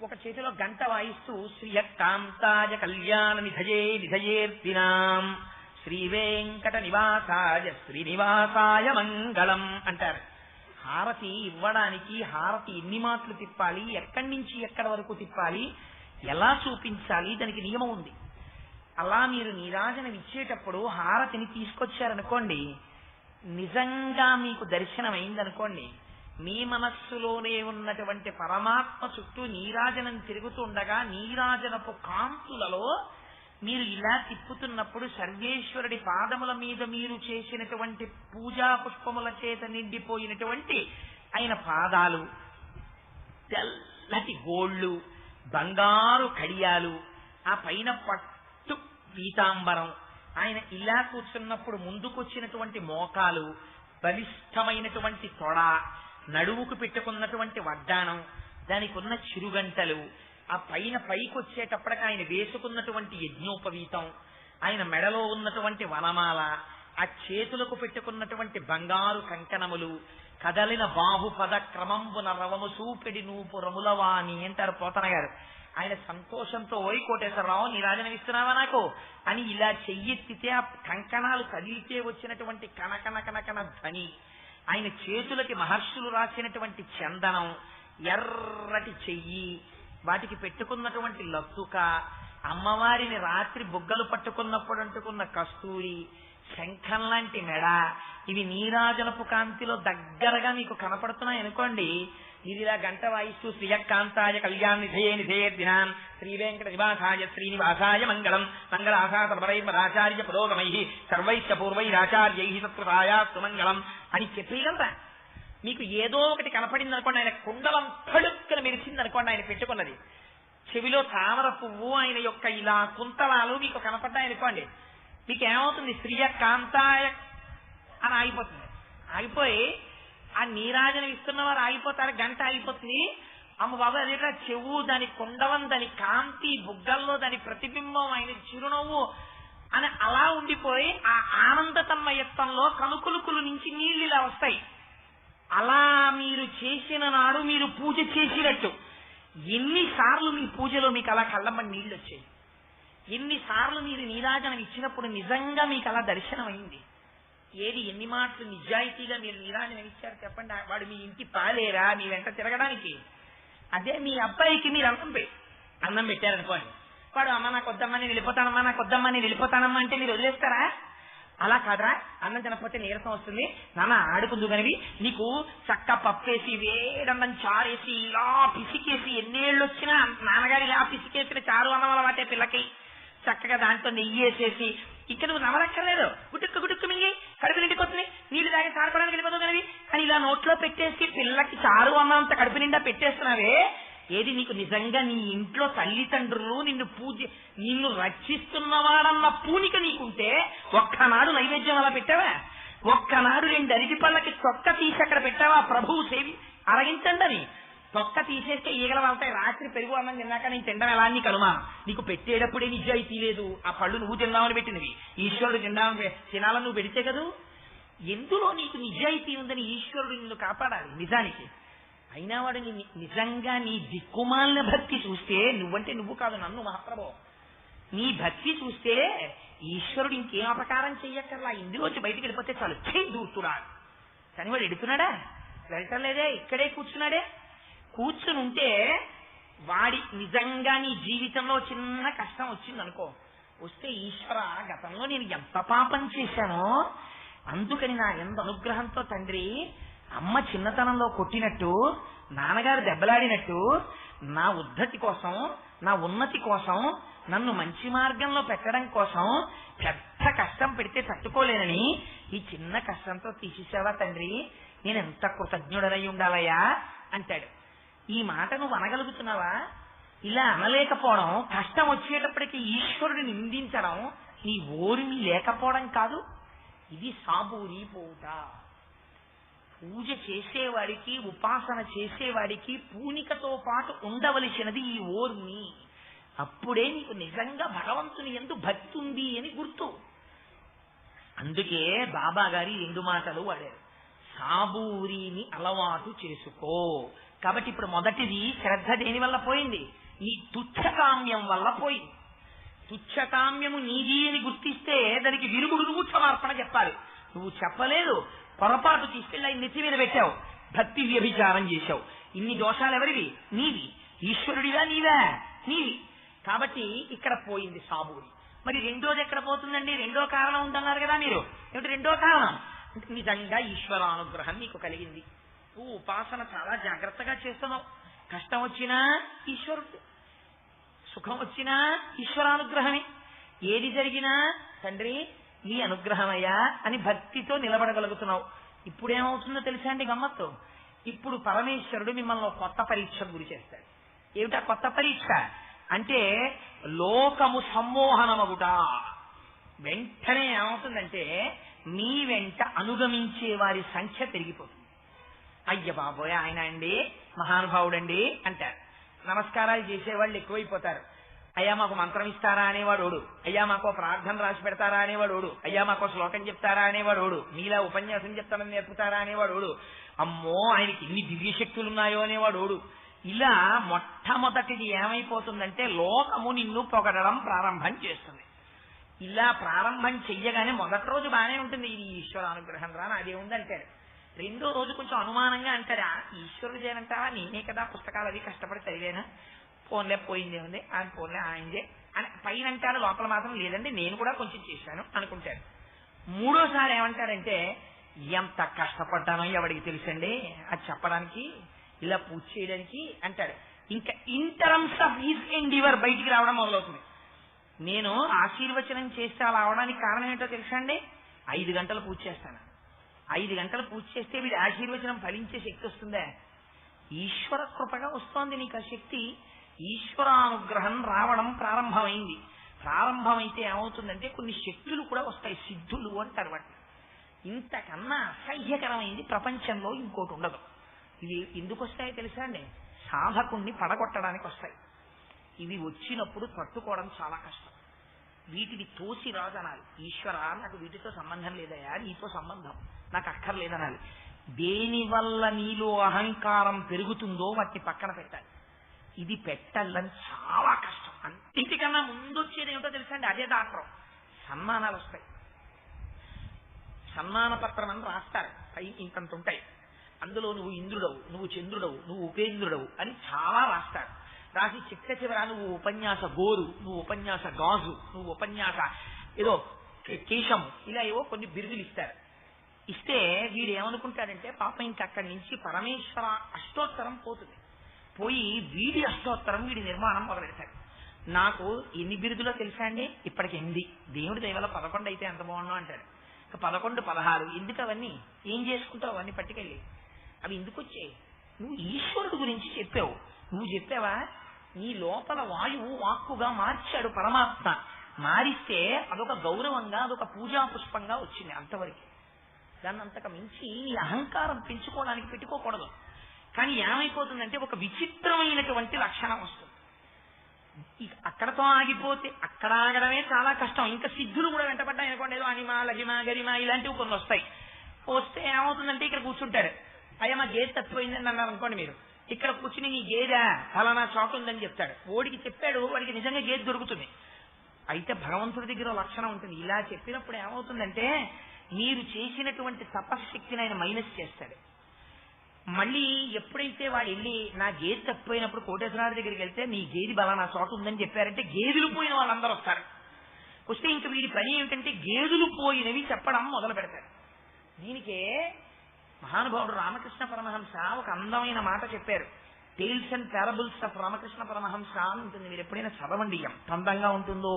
B: ఒక చేతిలో గంట వాయిస్తూ శ్రీయకాంతాయ కళ్యాణ నిధయే నిధయేర్దినాం శ్రీ వెంకట నివాసాయ శ్రీనివాసాయ మంగళం అంటారు. హారతి ఇవ్వడానికి హారతి ఎన్ని మాటలు తిప్పాలి, ఎక్కడి నుంచి ఎక్కడి వరకు తిప్పాలి, ఎలా చూపించాలి, దానికి నియమం ఉంది. అలా మీరు నీరాజనం ఇచ్చేటప్పుడు హారతిని తీసుకొచ్చారనుకోండి, నిజంగా మీకు దర్శనం అయిందనుకోండి, మీ మనస్సులోనే ఉన్నటువంటి పరమాత్మ చుట్టూ నీరాజనం తిరుగుతుండగా నీరాజనపు కాంతులలో మీరు ఇలా తిప్పుతున్నప్పుడు సర్వేశ్వరుడి పాదముల మీద మీరు చేసినటువంటి పూజా పుష్పముల చేత నిండిపోయినటువంటి ఆయన పాదాలు, తెల్లటి గోళ్ళు, బంగారు కడియాలు, ఆ పైన పట్టు పీతాంబరం, ఆయన ఇలా కూర్చున్నప్పుడు ముందుకొచ్చినటువంటి మోకాలు, బలిష్టమైనటువంటి తొడ, నడువుకు పెట్టుకున్నటువంటి వడ్డాణం, దానికి ఉన్న చిరుగంటలు, ఆ పైన పైకొచ్చేటప్పటికి ఆయన వేసుకున్నటువంటి యజ్ఞోపవీతం, ఆయన మెడలో ఉన్నటువంటి వనమాల, ఆ చేతులకు పెట్టుకున్నటువంటి బంగారు కంకణములు, కదలిన బాహుపద క్రమంబున రవము చూపెడి నూపు రములవాణి అంటారు పోతన గారు. ఆయన సంతోషంతో ఓయ్ కోటేశ్వరరావు నీరాజనం ఇస్తున్నావా నాకు అని ఇలా చెయ్యెత్తితే ఆ కంకణాలు కదిలితే వచ్చినటువంటి కనకన కనకన ధ్వని, ఆయన చేతులకి మహర్షులు రాసినటువంటి చందనం, ఎర్రటి చెయ్యి, వాటికి పెట్టుకున్నటువంటి లత్తుక, అమ్మవారిని రాత్రి బుగ్గలు పట్టుకున్నప్పుడు అంటుకున్న కస్తూరి, శంఖం లాంటి మెడ, ఇవి నీరాజనపు కాంతిలో దగ్గరగా మీకు కనపడుతున్నాయి అనుకోండి. ఇది ఇలా గంట వాయిస్తూ శ్రీయకాంతాయ కళ్యాణ నిధయే నిధయేర్దినాం శ్రీ వెంకట నివాసాయ శ్రీనివాసాయ మంగళం మంగళాశాసపరైర్మదాచార్య పురోగమై సర్వైశ్చ పూర్వైరాచార్యై సత్కృతాయాస్తు మంగళం అని చెప్పగలరా? మీకు ఏదో ఒకటి కనపడింది అనుకోండి, ఆయన కుండలం తడుక్కన మెరిసింది అనుకోండి, ఆయన పెట్టుకున్నది చెవిలో తామర పువ్వు, ఆయన యొక్క ఇలా కుంతలాలు మీకు కనపడ్డాయి అనుకోండి, మీకు ఏమవుతుంది? శ్రీయకాంతాయ అని ఆగిపోతుంది. ఆగిపోయి ఆ నీరాజనం ఇస్తున్న వారు ఆగిపోతారు, గంట ఆగిపోతుంది. అమ్మ బాబు అదేట చెవు, దాని కుండలం, దాని కాంతి, బుగ్గల్లో దాని ప్రతిబింబం, ఆయన చిరునవ్వు అని అలా ఉండిపోయి ఆ ఆనంద తన్మయత్వంలో కనుకులుకులు నుంచి నీళ్ళు ఇలా వస్తాయి. అలా మీరు చేసిన నాడు మీరు పూజ చేసినట్టు. ఎన్నిసార్లు మీ పూజలో మీకు అలా కళ్ళమ్మని నీళ్ళు వచ్చాయి? ఎన్నిసార్లు మీరు నీరాజనం ఇచ్చినప్పుడు నిజంగా మీకు అలా దర్శనం అయింది? ఏది ఎన్ని మాటలు నిజాయితీగా మీరు నీరాజనం ఇచ్చారు చెప్పండి? వాడు మీ ఇంటి పాలేరా మీ వెంట తిరగడానికి? అదే మీ అబ్బాయికి మీరు అన్నం పెట్టారనుకోండి, వాడు అమ్మ నాకు వద్దమ్మా నేను వెళ్ళిపోతానమ్మా, నాకు వద్దమ్మా నేను వెళ్ళిపోతానమ్మా అంటే మీరు వదిలేస్తారా? అలా కాదురా, అన్నం తినకపోతే నీరసం వస్తుంది, నాన్న ఆడుకుందు కనివి నీకు చక్క పప్పేసి వేడన్నం చారేసి ఇలా పిసికేసి ఎన్నేళ్ళు వచ్చినా నాన్నగారు ఇలా పిసికేసిన చారు అన్నం అలవాటే పిల్లకి, చక్కగా దాంట్లో నెయ్యి వేసేసి ఇక్కడ నువ్వు నవలక్కర్లేదు, గుటుక్కు గుటుక్కు మింగి కడుపు నిండిపోతుంది, నీళ్లు తాగి తాడుకోవడానికి వెళ్ళిపోతుంది కనివి అని ఇలా నోట్లో పెట్టేసి పిల్లకి చారు అన్నంత కడుపు నిండా పెట్టేస్తున్నావే. ఏది నీకు నిజంగా నీ ఇంట్లో తల్లిదండ్రులు నిన్ను రక్షిస్తున్నవాడన్న పూనిక నీకుంటే ఒక్కనాడు నైవేద్యం అలా పెట్టావా? ఒక్కనాడు 2 అరటి పళ్ళకి తొక్క తీసి అక్కడ పెట్టావా? ప్రభువు సేవి అరగించండి అని తొక్క తీసేస్తే ఈగల వెళ్తాయి. రాత్రి పెరుగు అన్నం తిన్నాక నేను తినడం ఎలా నీకు అనుమానం? నీకు పెట్టేటప్పుడే నిజాయితీ లేదు. ఆ పళ్ళు నువ్వు తిందామని పెట్టినవి, ఈశ్వరుడు తినాలని నువ్వు పెడితే కదూ. ఎందులో నీకు నిజాయితీ ఉందని ఈశ్వరుడు నిన్ను కాపాడాలి. నిజానికి అయినా వాడు నిజంగా నీ దిక్కుమాలిన భక్తి చూస్తే, నువ్వంటే నువ్వు కాదు నన్ను మహాప్రభు, నీ భక్తి చూస్తే ఈశ్వరుడు ఇంకేం అపకారం చెయ్యక్కర్లా, ఇందులోంచి బయటికి వెళ్ళిపోతే చాలు చెయ్యి దూరుతున్నాడు. కానీ వాడు ఎడుతున్నాడా? వెళ్ళటం లేదే, ఇక్కడే కూర్చున్నాడే. కూర్చుని ఉంటే వాడి నిజంగా నీ జీవితంలో చిన్న కష్టం వచ్చింది అనుకో, వస్తే ఈశ్వర గతంలో నేను ఎంత పాపం చేశానో అందుకని నా ఎంత అనుగ్రహంతో తండ్రి అమ్మ చిన్నతనంలో కొట్టినట్టు, నాన్నగారు దెబ్బలాడినట్టు, నా ఉద్ధతి కోసం, నా ఉన్నతి కోసం, నన్ను మంచి మార్గంలో పెట్టడం కోసం పెద్ద కష్టం పెడితే తట్టుకోలేనని ఈ చిన్న కష్టంతో తీసేసావా తండ్రి, నేను ఎంత కృతజ్ఞుడనై ఉండాలయ్యా అంటాడు. ఈ మాట నువ్వు అనగలుగుతున్నావా? ఇలా అనలేకపోవడం, కష్టం వచ్చేటప్పటికి ఈశ్వరుడిని నిందించడం నీ ఓర్మి లేకపోవడం కాదు. ఇది సాబూరి పోవుట. పూజ చేసేవాడికి, ఉపాసన చేసేవాడికి పూనికతో పాటు ఉండవలసినది ఈ ఓర్మి. అప్పుడే నీకు నిజంగా భగవంతుని యందు భక్తి ఉంది అని గుర్తు. అందుకే బాబా గారి 2 మాటలు వాడారు. సాబూరిని అలవాటు చేసుకో. కాబట్టి ఇప్పుడు మొదటిది శ్రద్ధ దేని వల్ల పోయింది? నీ తుచ్చకామ్యం వల్ల పోయింది. తుచ్చకామ్యము నీది అని గుర్తిస్తే దానికి విరుగుడు నువ్వు క్షమార్పణ చెప్పాలి. నువ్వు చెప్పలేదు, పొరపాటు తీసుకెళ్ళి ఆయన నెత్తి మీద పెట్టావు, భక్తి వ్యభిచారం చేశావు. ఇన్ని దోషాలు ఎవరివి? నీవి. ఈశ్వరుడివా నీవా? నీవి. కాబట్టి ఇక్కడ పోయింది సాబూరి. మరి రెండోది ఎక్కడ పోతుందండి? రెండో కారణం ఉందన్నారు కదా మీరు. ఏమిటి రెండో కారణం? అంటే నిజంగా ఈశ్వరానుగ్రహం నీకు కలిగింది. నువ్వు ఉపాసన చాలా జాగ్రత్తగా చేస్తున్నావు. కష్టం వచ్చినా ఈశ్వరుడు, సుఖం వచ్చినా ఈశ్వరానుగ్రహమే. ఏది జరిగినా తండ్రి నీ అనుగ్రహమయ్యా అని భక్తితో నిలబడగలుగుతున్నావు. ఇప్పుడేమవుతుందో తెలుసా అండి గమ్మత్తు? ఇప్పుడు పరమేశ్వరుడు మిమ్మల్ని కొత్త పరీక్ష గురి చేస్తాడు. ఏమిటా కొత్త పరీక్ష అంటే? లోకము సమ్మోహనమగుట. వెంటనే ఏమవుతుందంటే మీ వెంట అనుగమించే వారి సంఖ్య పెరిగిపోతుంది. అయ్య బాబోయ్ ఆయన అండి మహానుభావుడండి అంటారు. నమస్కారాలు చేసేవాళ్ళు ఎక్కువైపోతారు. అయ్యా మాకు మంత్రం ఇస్తారా అనేవాడు, అయ్యా మాకు ప్రార్థన రాసి పెడతారా అనేవాడు, అయ్యా మాకు శ్లోకం చెప్తారా అనేవాడు, మీలా ఉపన్యాసం చెప్తానని నేర్పుతారా అనేవాడు, అమ్మో ఆయనకి ఇన్ని దివ్య శక్తులు ఉన్నాయో అనేవాడు. ఇలా మొట్టమొదటిది ఏమైపోతుందంటే లోకము నిన్ను పొగడడం ప్రారంభం చేస్తుంది. ఇలా ప్రారంభం చెయ్యగానే మొదటి రోజు బాగానే ఉంటుంది, ఇది ఈశ్వర అనుగ్రహం రా అదే ఉందంటారు. రెండో రోజు కొంచెం అనుమానంగా అంటారా, ఈశ్వరుడు చేయనంటావా, నేనే కదా పుస్తకాలు అవి కష్టపడి చదివాను, ఫోన్లే పోయిందే ఉంది, ఆయన ఫోన్లే ఆయనదే అని పైన అంటారు. లోపల మాత్రం లేదండి నేను కూడా కొంచెం చేశాను అనుకుంటారు. మూడోసారి ఏమంటారంటే ఎంత కష్టపడ్డానో ఎవడికి తెలుసండి అది చెప్పడానికి, ఇలా పూజ చేయడానికి అంటాడు. ఇంకా in terms of his Endeavour బయటికి రావడం మొదలవుతుంది. నేను ఆశీర్వచనం చేస్తే అలా అవడానికి కారణం ఏంటో తెలుసా అండి? 5 గంటలు పూజ చేస్తాను. 5 గంటలు పూజ చేస్తే వీడి ఆశీర్వచనం ఫలించే శక్తి వస్తుందే? ఈశ్వర కృపగా వస్తోంది నీకు ఆ శక్తి. ఈశ్వరానుగ్రహం రావడం ప్రారంభమైంది. ప్రారంభమైతే ఏమవుతుందంటే కొన్ని శక్తులు కూడా వస్తాయి, సిద్ధులు అంటారు వాటిని. ఇంతకన్నా అసహ్యకరమైంది ప్రపంచంలో ఇంకోటి ఉండదు. ఇవి ఎందుకు వస్తాయో తెలుసా అండి? సాధకుణ్ణి పడగొట్టడానికి వస్తాయి. ఇవి వచ్చినప్పుడు తట్టుకోవడం చాలా కష్టం. వీటిని తోసి రాజనాలి. ఈశ్వర నాకు వీటితో సంబంధం లేదయా, నీతో సంబంధం నాకు అక్కర్లేదనాలి. దేనివల్ల నీలో అహంకారం పెరుగుతుందో వాటిని పక్కన పెట్టాలి. ఇది పెట్టాలని చాలా కష్టం. అన్నిటికన్నా ముందు వచ్చేది ఏమిటో తెలుసా అండి? అదే డాక్టర్. సన్మానాలు వస్తాయి. సన్మాన పత్రం అని రాస్తారు, ఇంకంత ఉంటాయి. అందులో నువ్వు ఇంద్రుడవు, నువ్వు చంద్రుడవు, నువ్వు ఉపేంద్రుడవు అని చాలా రాస్తారు. రాసి చిట్ట చివర నువ్వు ఉపన్యాస గోరు, నువ్వు ఉపన్యాస గాజు, నువ్వు ఉపన్యాస ఏదో కేశము, ఇలా ఏవో కొన్ని బిరుదులు ఇస్తారు. ఇస్తే వీడు ఏమనుకుంటాడంటే పాపం ఇంక అక్కడి నుంచి పరమేశ్వర అష్టోత్తరం పోతుంది. పోయి వీడి అష్టోత్తరం వీడి నిర్మాణం మొదలెడతాడు. నాకు ఎన్ని బిరుదులో తెలుసా అండి? ఇప్పటికి 8. దేవుడి దయవల్ల 11 అయితే ఎంత బాగుండో అంటాడు. 11, 16 ఎందుకు అవన్నీ? ఏం చేసుకుంటావు అవన్నీ పట్టుకెళ్ళి? అవి ఎందుకు వచ్చాయి? నువ్వు ఈశ్వరుడు గురించి చెప్పావు. నువ్వు చెప్పావా? నీ లోపల వాయువు వాక్కుగా మార్చాడు పరమాత్మ. మారిస్తే అదొక గౌరవంగా, అదొక పూజా పుష్పంగా వచ్చింది. అంతవరకు దాన్ని అంతకు మించి నీ అహంకారం పెంచుకోవడానికి పెట్టుకోకూడదు. కానీ ఏమైపోతుందంటే ఒక విచిత్రమైనటువంటి లక్షణం వస్తుంది. అక్కడతో ఆగిపోతే అక్కడ ఆగడమే చాలా కష్టం. ఇంకా సిద్ధులు కూడా వెంటపడ్డాయి అనుకోండి, ఏదో అనిమ లగిమ గరిమ ఇలాంటివి కొన్ని వస్తాయి. వస్తే ఏమవుతుందంటే ఇక్కడ కూర్చుంటాడు, అయ్యా మా గేదె తప్పిపోయిందని అన్నారు అనుకోండి. మీరు ఇక్కడ కూర్చుని నీ గేదె ఫలానా చోటు ఉందని చెప్తాడు. ఓడికి చెప్పాడు, వాడికి నిజంగా గేదె దొరుకుతుంది. అయితే భగవంతుడి దగ్గర లక్షణం ఉంటుంది. ఇలా చెప్పినప్పుడు ఏమవుతుందంటే మీరు చేసినటువంటి తపశక్తిని ఆయన మైనస్ చేస్తాడు. మళ్ళీ ఎప్పుడైతే వాడు వెళ్ళి నా గేదె తప్పిపోయినప్పుడు కోటేశ్వరరావు దగ్గరికి వెళ్తే నీ గేది బలానా చోట ఉందని చెప్పారంటే గేదెలు పోయిన వాళ్ళందరూ వస్తారు. వస్తే ఇంక వీడి పని ఏమిటంటే గేదెలు పోయినవి చెప్పడం మొదలు పెడతారు. దీనికే మహానుభావుడు రామకృష్ణ పరమహంస ఒక అందమైన మాట చెప్పారు. Tales and parables of Ramakrishna Paramahansa అని ఉంటుంది, మీరు ఎప్పుడైనా చదవండి, ఎంత అందంగా ఉంటుందో.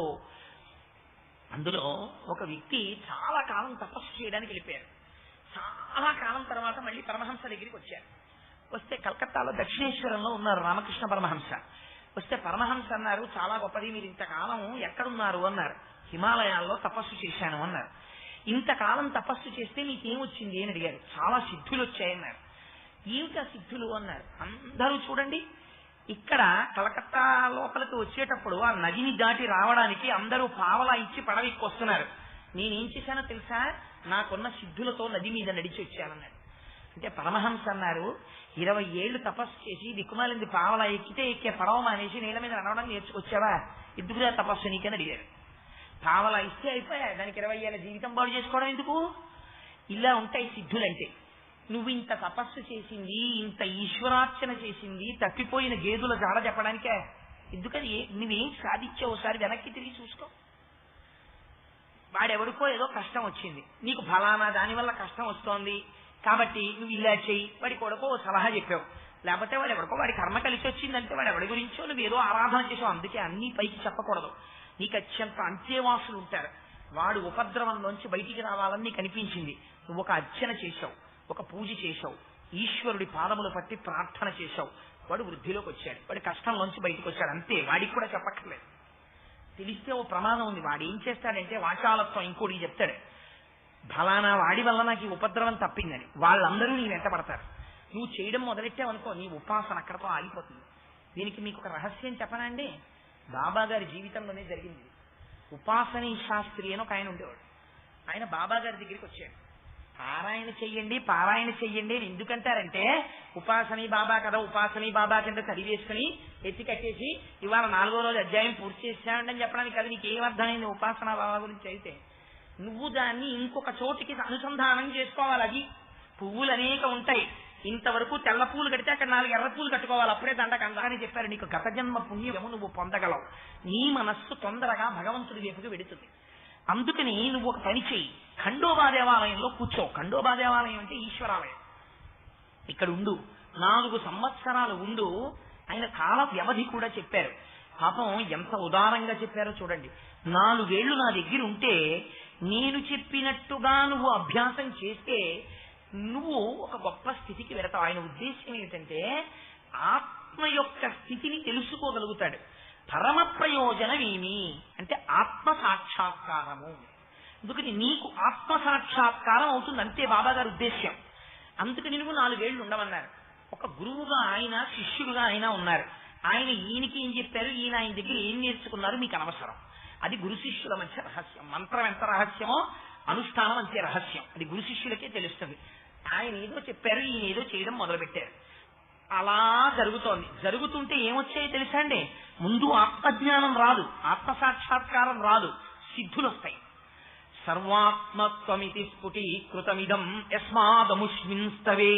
B: అందులో ఒక వ్యక్తి చాలా కాలం తపస్సు చేయడానికి వెళ్ళిపోయారు. చాలా కాలం తర్వాత మళ్ళీ పరమహంస దగ్గరికి వచ్చారు. వస్తే కలకత్తాలో దక్షిణేశ్వరంలో ఉన్నారు రామకృష్ణ పరమహంస. వస్తే పరమహంస అన్నారు, చాలా గొప్పది, మీరు ఇంతకాలం ఎక్కడున్నారు అన్నారు. హిమాలయాల్లో తపస్సు చేశాను అన్నారు. ఇంతకాలం తపస్సు చేస్తే మీకేమొచ్చింది అని అడిగారు. చాలా సిద్ధులు వచ్చాయన్నారు. ఏమిటా సిద్ధులు అన్నారు. అందరూ చూడండి, ఇక్కడ కలకత్తా లోపలికి వచ్చేటప్పుడు ఆ నదిని దాటి రావడానికి అందరూ పావలా ఇచ్చి పడవెక్కి వస్తున్నారు. నేనేం చేశానో తెలుసా, నాకున్న సిద్ధులతో నది మీద నడిచి వచ్చానన్నాడు. అంటే పరమహంస అన్నారు, 20 ఏళ్లు తపస్సు చేసి దిక్కుమాలింది పావలా ఎక్కే పడవ మానేసి నీళ్ళ మీద నడవడానికి నేర్చుకొచ్చావా, ఎందుకురా తపస్సు నీకని అడిగారు. పావలా ఇస్తే అయిపోయా, దానికి 20 ఏళ్ళ జీవితం బాగు చేసుకోవడం ఎందుకు? ఇలా ఉంటాయి సిద్ధులంటే. నువ్వు ఇంత తపస్సు చేసింది, ఇంత ఈశ్వరార్చన చేసింది, తప్పిపోయిన గేదుల జాడ చెప్పడానికే. ఎందుకని నువ్వేం సాధించావు ఒకసారి వెనక్కి తిరిగి చూసుకో. వాడెవరికో ఏదో కష్టం వచ్చింది, నీకు ఫలానా దానివల్ల కష్టం వస్తోంది కాబట్టి నువ్వు ఇలా చెయ్యి, వాడికి కొడుకో సలహా చెప్పావు. లేకపోతే వాడు ఎవరికో వాడి కర్మ కలిసి వచ్చిందంటే వాడు ఎవరి గురించో నువ్వు ఏదో ఆరాధన చేసావు. అందుకే అన్ని పైకి చెప్పకూడదు. నీకు అత్యంత అంత్యవాసులు ఉంటారు, వాడు ఉపద్రవంలోంచి బయటికి రావాలని నీకు అనిపించింది, నువ్వు ఒక అర్చన చేశావు, ఒక పూజ చేశావు, ఈశ్వరుడి పాదములు పట్టి ప్రార్థన చేశావు, వాడు వృద్ధిలోకి వచ్చాడు, వాడి కష్టంలోంచి బయటకు వచ్చాడు. అంతే, వాడికి కూడా చెప్పక్కర్లేదు. తెలిస్తే ఓ ప్రమాదం ఉంది. వాడు ఏం చేస్తాడంటే వాచాలత్వం ఇంకోటికి చెప్తాడు, ఫలానా వాడి వల్ల నాకు ఈ ఉపద్రవం తప్పిందని. వాళ్ళందరూ నీ వెంట పడతారు. నువ్వు చేయడం మొదలెట్టావనుకో నీ ఉపాసన అక్కడతో ఆగిపోతుంది. దీనికి మీకు ఒక రహస్యం చెప్పనండి, బాబా గారి జీవితంలోనే జరిగింది. ఉపాసనీ శాస్త్రి అని ఒక ఆయన ఉండేవాడు. ఆయన బాబా గారి దగ్గరికి వచ్చాడు. పారాయణ చెయ్యండి అని ఎందుకంటారంటే, ఉపాసనీ బాబా కదా, ఉపాసనీ బాబా కింద చదివేసుకుని ఎత్తి కట్టేసి ఇవాళ 4వ రోజు అధ్యాయం పూర్తి చేశాడని చెప్పడానికి కదా. నీకు ఏం అర్థమైంది ఉపాసనా బాబా గురించి అయితే? నువ్వు దాన్ని ఇంకొక చోటికి అనుసంధానం చేసుకోవాలి. అది పువ్వులు అనేక ఉంటాయి, ఇంతవరకు తెల్ల పూలు కడితే అక్కడ 4 ఎర్ర పూలు కట్టుకోవాలి, అప్పుడే దండకంగా అని చెప్పారు. నీకు గత జన్మ పుణ్యము నువ్వు పొందగలవు. నీ మనస్సు తొందరగా భగవంతుడి వైపుకి వెడుతుంది. అందుకని నువ్వు ఒక పని చెయ్యి, ఖండోబా దేవాలయంలో కూర్చో. ఖండోబా దేవాలయం అంటే ఈశ్వరాలయం. ఇక్కడ ఉండు, 4 సంవత్సరాలు ఉండు. ఆయన కాల వ్యవధి కూడా చెప్పారు. పాపం ఎంత ఉదారంగా చెప్పారో చూడండి. 4 ఏళ్లు నా దగ్గర ఉంటే నేను చెప్పినట్టుగా నువ్వు అభ్యాసం చేస్తే నువ్వు ఒక గొప్ప స్థితికి వెళతావు. ఆయన ఉద్దేశం ఏమిటంటే ఆత్మ యొక్క స్థితిని తెలుసుకోగలుగుతాడు. పరమ ప్రయోజనం ఏమి అంటే ఆత్మ సాక్షాత్కారము. అందుకని నీకు ఆత్మ సాక్షాత్కారం అవుతుంది, అంతే బాబాగారి ఉద్దేశ్యం. అందుకని నువ్వు 4 ఏళ్లు ఉండమన్నారు. ఒక గురువుగా ఆయన, శిష్యుడుగా ఆయన ఉన్నారు. ఆయన ఈయనకి ఏం చెప్పారు, ఈయన ఆయన దగ్గర ఏం నేర్చుకున్నారు మీకు అనవసరం. అది గురు శిష్యుల మధ్య రహస్యం. మంత్రం ఎంత రహస్యమో అనుష్ఠానం అంతే రహస్యం. అది గురు శిష్యులకే తెలుస్తుంది. ఆయన ఏదో చెప్పారు, ఈయన ఏదో చేయడం మొదలుపెట్టారు. అలా జరుగుతోంది. జరుగుతుంటే ఏమొచ్చాయో తెలుసా అండి? ముందు ఆత్మజ్ఞానం రాదు, ఆత్మ సాక్షాత్కారం రాదు, సిద్ధులు వస్తాయి. సర్వాత్మత్వమితి స్ఫుటీకృతమిదం యస్మాదముష్మిన్స్తవే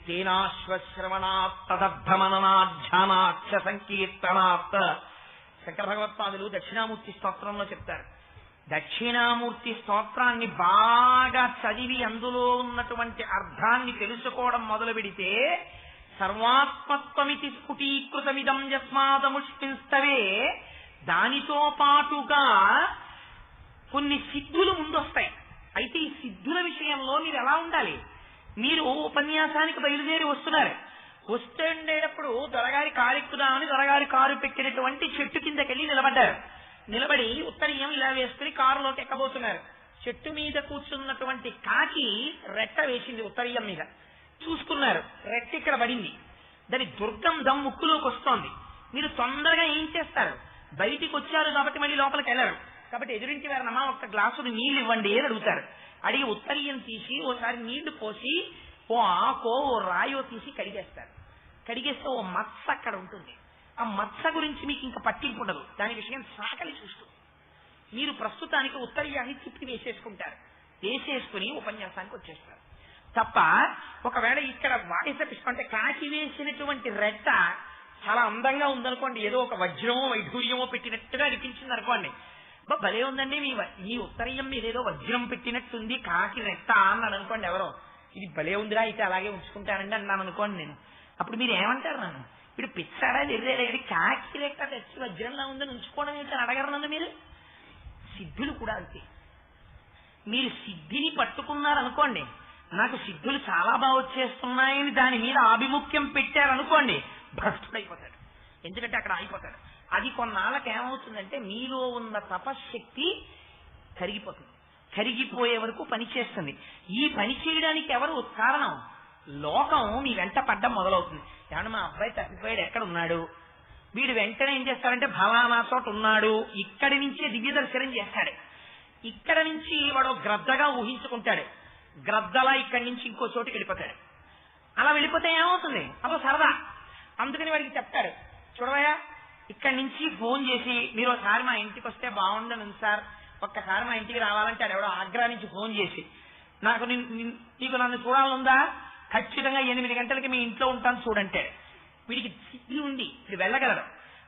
B: తేనాశ్వశ్రవణాత్ తదర్థమననాధ్యానాక్ష సంకీర్తనాత్. శంకర భగవత్పాదులు దక్షిణామూర్తి స్తోత్రంలో చెప్తారు. దక్షిణామూర్తి స్తోత్రాన్ని బాగా చదివి అందులో ఉన్నటువంటి అర్థాన్ని తెలుసుకోవడం మొదలు పెడితే సర్వాత్మత్వమితి స్ఫుటీకృతమిదం యస్మాదముష్మిన్స్తవే, దానితో పాటుగా కొన్ని సిద్ధులు ముందొస్తాయి. అయితే ఈ సిద్ధుల విషయంలో మీరు ఎలా ఉండాలి? మీరు ఉపన్యాసానికి బయలుదేరి వస్తున్నారు. వస్తుండేటప్పుడు దొరగారి కారు ఎక్కుదామని దొరగారి కారు పెట్టినటువంటి చెట్టు కిందకెళ్ళి నిలబడ్డారు. నిలబడి ఉత్తరీయం ఇలా వేసుకుని కారులోకి ఎక్కబోతున్నారు. చెట్టు మీద కూర్చున్నటువంటి కాకి రెట్ట వేసింది ఉత్తరీయం మీద. చూసుకున్నారు, రెట్ట ఇక్కడ పడింది. దాని దుర్గంధం ముక్కులోకి వస్తోంది. మీరు తొందరగా ఏం చేస్తారు? బయటికి వచ్చారు కాబట్టి మళ్ళీ లోపలికి వెళ్ళరు. కాబట్టి ఎదురింటి వారినమ్మా ఒక్క గ్లాసులు నీళ్లు ఇవ్వండి అని అడుగుతారు. అడిగి ఉత్తరీయం తీసి ఓసారి నీళ్లు పోసి ఓ ఆకో ఓ రాయో తీసి కడిగేస్తారు. కడిగేస్తే ఓ మత్స అక్కడ ఉంటుంది. ఆ మత్స గురించి మీకు ఇంకా పట్టింపు ఉండదు, దాని విషయం సాకలి చూస్తూ మీరు ప్రస్తుతానికి ఉత్తరీయాన్ని తిప్పి వేసేసుకుంటారు. వేసేసుకుని ఉపన్యాసానికి వచ్చేస్తారు తప్ప, ఒకవేళ ఇక్కడ వాయిస పుష్పం అంటే కాకి వేసినటువంటి రెట్ట చాలా అందంగా ఉందనుకోండి, ఏదో ఒక వజ్రమో వైఢూర్యమో పెట్టినట్టుగా అనిపించింది అనుకోండి, భలే ఉందండి మీ ఉత్తరీయం మీదేదో వజ్రం పెట్టినట్టుంది కాకి రెట్ట అన్నాడు అనుకోండి ఎవరో, ఇది భలే ఉందిరా అయితే అలాగే ఉంచుకుంటానండి అన్నాను అనుకోండి నేను. అప్పుడు మీరు ఏమంటారు నన్ను? ఇప్పుడు పిచ్చాడా ఎదురేది కాకి రెట్ట తెచ్చి వజ్రంలా ఉందని ఉంచుకోవడం ఏంటని అడగరు నన్ను మీరు. సిద్ధులు కూడా అంతే. మీరు సిద్ధిని పట్టుకున్నారనుకోండి, నాకు సిద్ధులు చాలా బాగా వచ్చేస్తున్నాయని దాని మీద ఆభిముఖ్యం పెట్టారనుకోండి, భ్రష్టుడైపోతాడు. ఎందుకంటే అక్కడ ఆగిపోతాడు. అది కొన్నాళ్ళకి ఏమవుతుందంటే మీలో ఉన్న తపశ్శక్తి కరిగిపోతుంది. కరిగిపోయే వరకు పని చేస్తుంది. ఈ పని చేయడానికి ఎవరు కారణం? లోకం మీ వెంట పడ్డం మొదలవుతుంది. ఏమన్నా మా అబ్బాయి తప్పిపోయాడు, ఎక్కడ ఉన్నాడు? వీడు వెంటనే ఏం చేస్తాడంటే ఫలానా చోట ఉన్నాడు, ఇక్కడి నుంచే దివ్య దర్శనం చేస్తాడు. ఇక్కడ నుంచి వాడు గ్రద్దగా ఊహించుకుంటాడు, గ్రద్దలా ఇక్కడి నుంచి ఇంకో చోటుకి వెళ్ళిపోతాడు. అలా వెళ్ళిపోతే ఏమవుతుంది? అదో సరదా. అందుకని వాడికి చెప్తాడు, చూడవయ్యా ఇక్కడి నుంచి ఫోన్ చేసి మీరు ఒకసారి మా ఇంటికి వస్తే బాగుండను సార్, ఒక్కసారి మా ఇంటికి రావాలంటే ఎవడో ఆగ్రా నుంచి ఫోన్ చేసి నీకు నన్ను చూడాలనుందా, ఖచ్చితంగా 8 గంటలకి మీ ఇంట్లో ఉంటాను చూడంటే వీడికి సిద్ధి ఉండి ఇది వెళ్ళగలడు.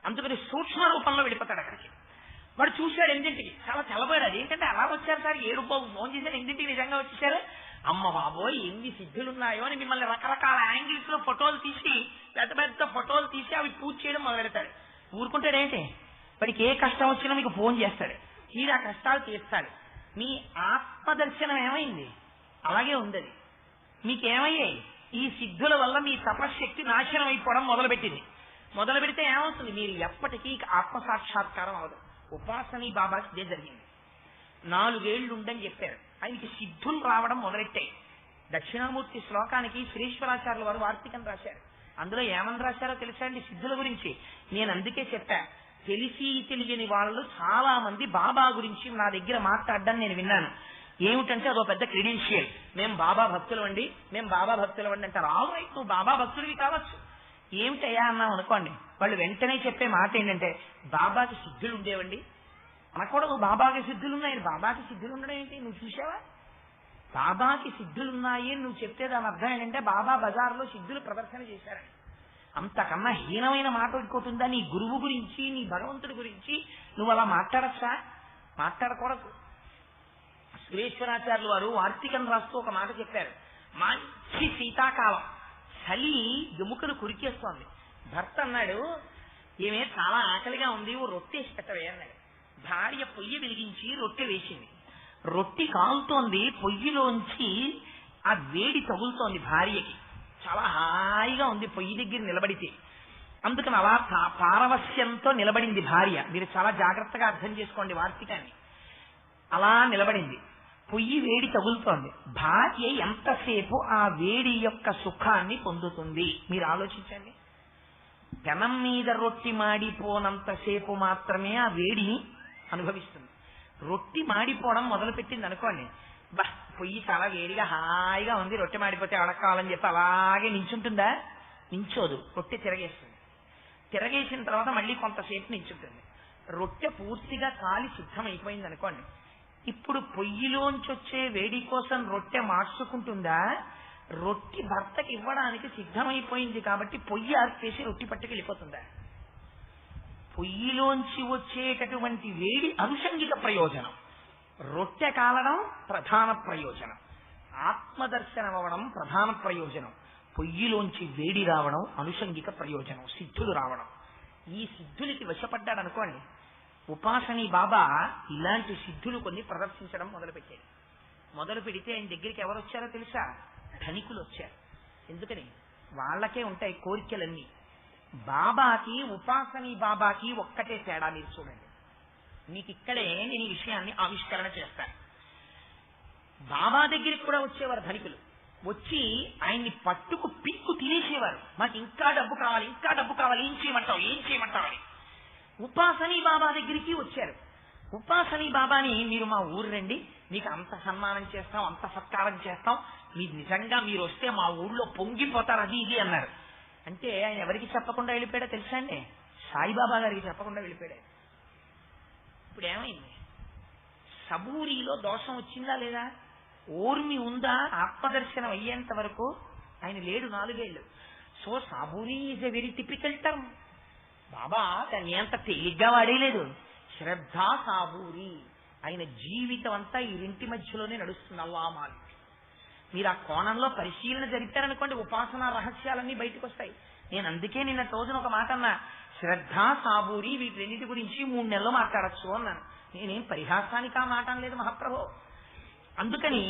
B: అందుకని సూక్ష్మ రూపంలో వెళ్ళిపోతాడు అక్కడికి. వాడు చూశాడు 8ంటికి, చాలా తెల్లబోయాడు. ఏంటంటే అలా వచ్చారు సార్, 7 ఫోన్ చేశారు, 8ంటికి నిజంగా వచ్చేసారు. అమ్మ బాబోయ్ ఎన్ని సిద్ధులున్నాయో అని మిమ్మల్ని రకరకాల యాంగిల్స్ లో ఫోటోలు తీసి పెద్ద పెద్ద ఫోటోలు తీసి అవి పూజ చేయడం మొదలు పెడతాడు. ఊరుకుంటాడు ఏంటి? వాడికి ఏ కష్టం వచ్చినా మీకు ఫోన్ చేస్తాడు, తీరా కష్టాలు తీర్చాడు. మీ ఆత్మదర్శనం ఏమైంది? అలాగే ఉంది. మీకేమయ్యాయి? ఈ సిద్ధుల వల్ల మీ తపశ్శక్తి నాశనం అయిపోవడం మొదలుపెట్టింది. మొదలు పెడితే ఏమవుతుంది? మీరు ఎప్పటికీ ఆత్మసాక్షాత్కారం అవదు. ఉపాసనీ బాబాకి ఇదే జరిగింది. 4 ఏళ్లు ఉండని చెప్పారు, ఆయనకి సిద్ధులు రావడం మొదలెట్టాయి. దక్షిణామూర్తి శ్లోకానికి శ్రీశ్వరాచార్యుల వారు వార్తికం రాశారు. అందులో ఏమని రాశారో తెలుసా అండి సిద్ధుల గురించి? నేను అందుకే చెప్పా, తెలిసి తెలియని వాళ్ళు చాలా మంది బాబా గురించి నా దగ్గర మాట్లాడడం నేను విన్నాను. ఏమిటంటే అదో పెద్ద క్రెడెన్షియల్, మేము బాబా భక్తులు అండి, మేము బాబా భక్తులు అండి అంటారు. ఆల్ రైట్, నువ్వు బాబా భక్తుడివి కావచ్చు. ఏమిటయ్యా అన్నాం అనుకోండి, వాళ్ళు వెంటనే చెప్పే మాట ఏంటంటే బాబాకి సిద్ధులు ఉండేవండి అనకూడదు. బాబాకి సిద్ధులున్నాయి, బాబాకి సిద్ధులు ఉండడం ఏంటి? నువ్వు చూసావా? బాబాకి సిద్ధులున్నాయి అని నువ్వు చెప్తే దాని అర్థం ఏంటంటే బాబా బజార్లో సిద్ధులు ప్రదర్శన చేశారని. అంతకన్నా హీనమైన మాట ఇంకోతుందా? నీ గురువు గురించి, నీ భగవంతుడి గురించి నువ్వు అలా మాట్లాడచ్చా? మాట్లాడకూడదు. సురేశ్వరాచార్యులు వారు వార్తికం రాస్తూ ఒక మాట చెప్పారు. మంచి శీతాకాలం, చలి ఎముకలు కురికేస్తోంది. భర్త అన్నాడు, ఏమే చాలా ఆకలిగా ఉంది, ఓ రొట్టేసి పెట్టవే అన్నాడు. భార్య పొయ్యి వెలిగించి రొట్టె వేసింది. రొట్టె కాలుతోంది, పొయ్యిలోంచి ఆ వేడి తగులుతోంది భార్యకి. చాలా హాయిగా ఉంది పొయ్యి దగ్గర నిలబడితే. అందుకని అలా పారవస్యంతో నిలబడింది భార్య. మీరు చాలా జాగ్రత్తగా అర్థం చేసుకోండి వార్తికాన్ని. అలా నిలబడింది, పొయ్యి వేడి తగులుతోంది. భార్య ఎంతసేపు ఆ వేడి యొక్క సుఖాన్ని పొందుతుంది మీరు ఆలోచించండి. పెనం మీద రొట్టి మాడిపోనంతసేపు మాత్రమే ఆ వేడిని అనుభవిస్తుంది. రొట్టి మాడిపోవడం మొదలుపెట్టింది అనుకోండి, పొయ్యి చాలా వేడిగా హాయిగా ఉంది, రొట్టె మాడిపోతే ఎవరికి కావాలని చెప్పి అలాగే నించుంటుందా? నించోదు. రొట్టె తిరగేస్తుంది. తిరగేసిన తర్వాత మళ్ళీ కొంతసేపు నించుంటుంది. రొట్టె పూర్తిగా కాలి సిద్ధమైపోయింది అనుకోండి, ఇప్పుడు పొయ్యిలోంచి వచ్చే వేడి కోసం రొట్టె మార్చుకుంటుందా? రొట్టి భర్తకి ఇవ్వడానికి సిద్ధమైపోయింది కాబట్టి పొయ్యి ఆర్పేసి రొట్టి పట్టుకు వెళ్ళిపోతుందా? పొయ్యిలోంచి వచ్చేటటువంటి వేడి అనుషంగిక ప్రయోజనం, రొట్టె కాలడం ప్రధాన ప్రయోజనం, ఆత్మదర్శనం అవ్వడం ప్రధాన ప్రయోజనం, పొయ్యిలోంచి వేడి రావడం అనుషంగిక ప్రయోజనం, సిద్ధులు రావడం. ఈ సిద్ధులకి వశపడ్డాడు అనుకోండి, ఉపాసనీ బాబా ఇలాంటి సిద్ధులు కొన్ని ప్రదర్శించడం మొదలుపెట్టాడు. మొదలు పెడితే ఆయన దగ్గరికి ఎవరు వచ్చారో తెలుసా? ధనికులు వచ్చారు. ఎందుకని? వాళ్ళకే ఉంటాయి కోరికలన్నీ. బాబాకి, ఉపాసనీ బాబాకి ఒక్కటే తేడా మీరు చూడండి. మీకు ఇక్కడే నేను ఈ విషయాన్ని ఆవిష్కరణ చేస్తాను. బాబా దగ్గరికి కూడా వచ్చేవారు ధనికులు. వచ్చి ఆయన్ని పట్టుకు పిక్కు తినేసేవారు. మాకు ఇంకా డబ్బు కావాలి, ఇంకా డబ్బు కావాలి, ఏం చేయమంటావు, ఏం చేయమంటావు అని. ఉపాసనీ బాబా దగ్గరికి వచ్చారు. ఉపాసనీ బాబాని మీరు మా ఊరు రండి, మీకు అంత సన్మానం చేస్తాం, అంత సత్కారం చేస్తాం, మీరు నిజంగా మీరు వస్తే మా ఊళ్ళో పొంగిపోతారు, అది ఇది అన్నారు. అంటే ఆయన ఎవరికి చెప్పకుండా వెళ్ళిపోయాడో తెలుసా అండి? సాయిబాబా గారికి చెప్పకుండా వెళ్ళిపోయాడు. ఇప్పుడు ఏమైంది? సబూరిలో దోషం వచ్చిందా లేదా? ఓర్మి ఉందా? ఆత్మదర్శనం అయ్యేంత వరకు ఆయన లేడు 4 ఏళ్ళు. So saburi is a very typical term. Baba దాన్ని అంత తేలిగ్గా వాడేయలేదు. శ్రద్ధా సాబూరి. ఆయన జీవితం అంతా ఈ రెంటి మధ్యలోనే నడుస్తుంది. అల్లామాలి. మీరు ఆ కోణంలో పరిశీలన జరిపారనుకోండి, ఉపాసనా రహస్యాలన్నీ బయటకు వస్తాయి. నేను అందుకే నిన్న రోజున ఒక మాట అన్నా, శ్రద్ధా సాబూరి వీటి రెండింటి గురించి 3 నెలలు మాట్లాడచ్చు అన్నాను. నేనేం పరిహాసానికి ఆ మాట అనలేదు మహాప్రభు. అందుకని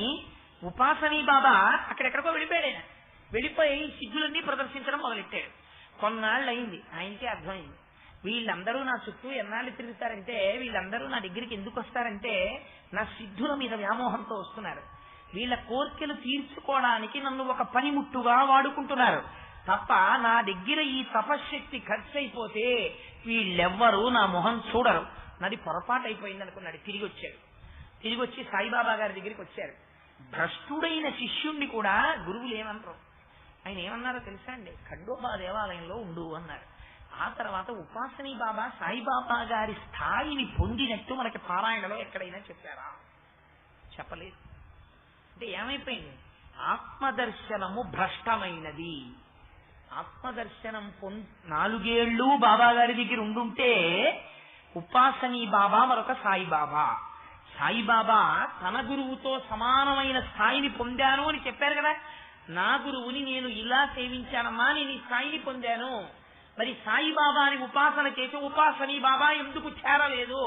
B: ఉపాసనీ బాబా అక్కడెక్కడికో వెళ్ళిపోయాడు. ఆయన వెళ్ళిపోయి సిద్ధులన్నీ ప్రదర్శించడం మొదలెట్టాడు. కొన్నాళ్ళు అయింది, ఆయనకే అర్థమైంది, వీళ్ళందరూ నా చుట్టూ ఎన్నాళ్ళు తిరుగుతారంటే, వీళ్ళందరూ నా దగ్గరికి ఎందుకు వస్తారంటే నా సిద్ధుల మీద వ్యామోహంతో వస్తున్నారు. వీళ్ళ కోర్కెలు తీర్చుకోవడానికి నన్ను ఒక పనిముట్టుగా వాడుకుంటున్నారు తప్ప నా దగ్గర ఈ తపశ్శక్తి ఖర్చు అయిపోతే వీళ్ళెవ్వరూ నా మొహం చూడరు. నాది పొరపాటు అయిపోయింది అనుకున్నాడు. తిరిగి వచ్చాడు. తిరిగి వచ్చి సాయిబాబా గారి దగ్గరికి వచ్చారు. భ్రష్టుడైన శిష్యుణ్ణి కూడా గురువులు ఏమన్నారు, ఆయన ఏమన్నారో తెలుసా అండి? ఖండోబా దేవాలయంలో ఉండు అన్నారు. ఆ తర్వాత ఉపాసనీ బాబా సాయిబాబా గారి స్థాయిని పొందినట్టు మనకి పారాయణలో ఎక్కడైనా చెప్పారా? చెప్పలేదు. అంటే ఏమైపోయింది? ఆత్మదర్శనము భ్రష్టమైనది. ఆత్మదర్శనం 4 ఏళ్ళు బాబా గారి దగ్గర ఉండుంటే ఉపాసనీ బాబా మరొక సాయిబాబా. సాయిబాబా తన గురువుతో సమానమైన స్థాయిని పొందాను అని చెప్పారు కదా. నా గురువుని నేను ఇలా సేవించానమ్మా, నేను ఈ స్థాయిని పొందాను. మరి సాయిబాబాని ఉపాసన చేసి ఉపాసనీ బాబా ఎందుకు చేరలేదు?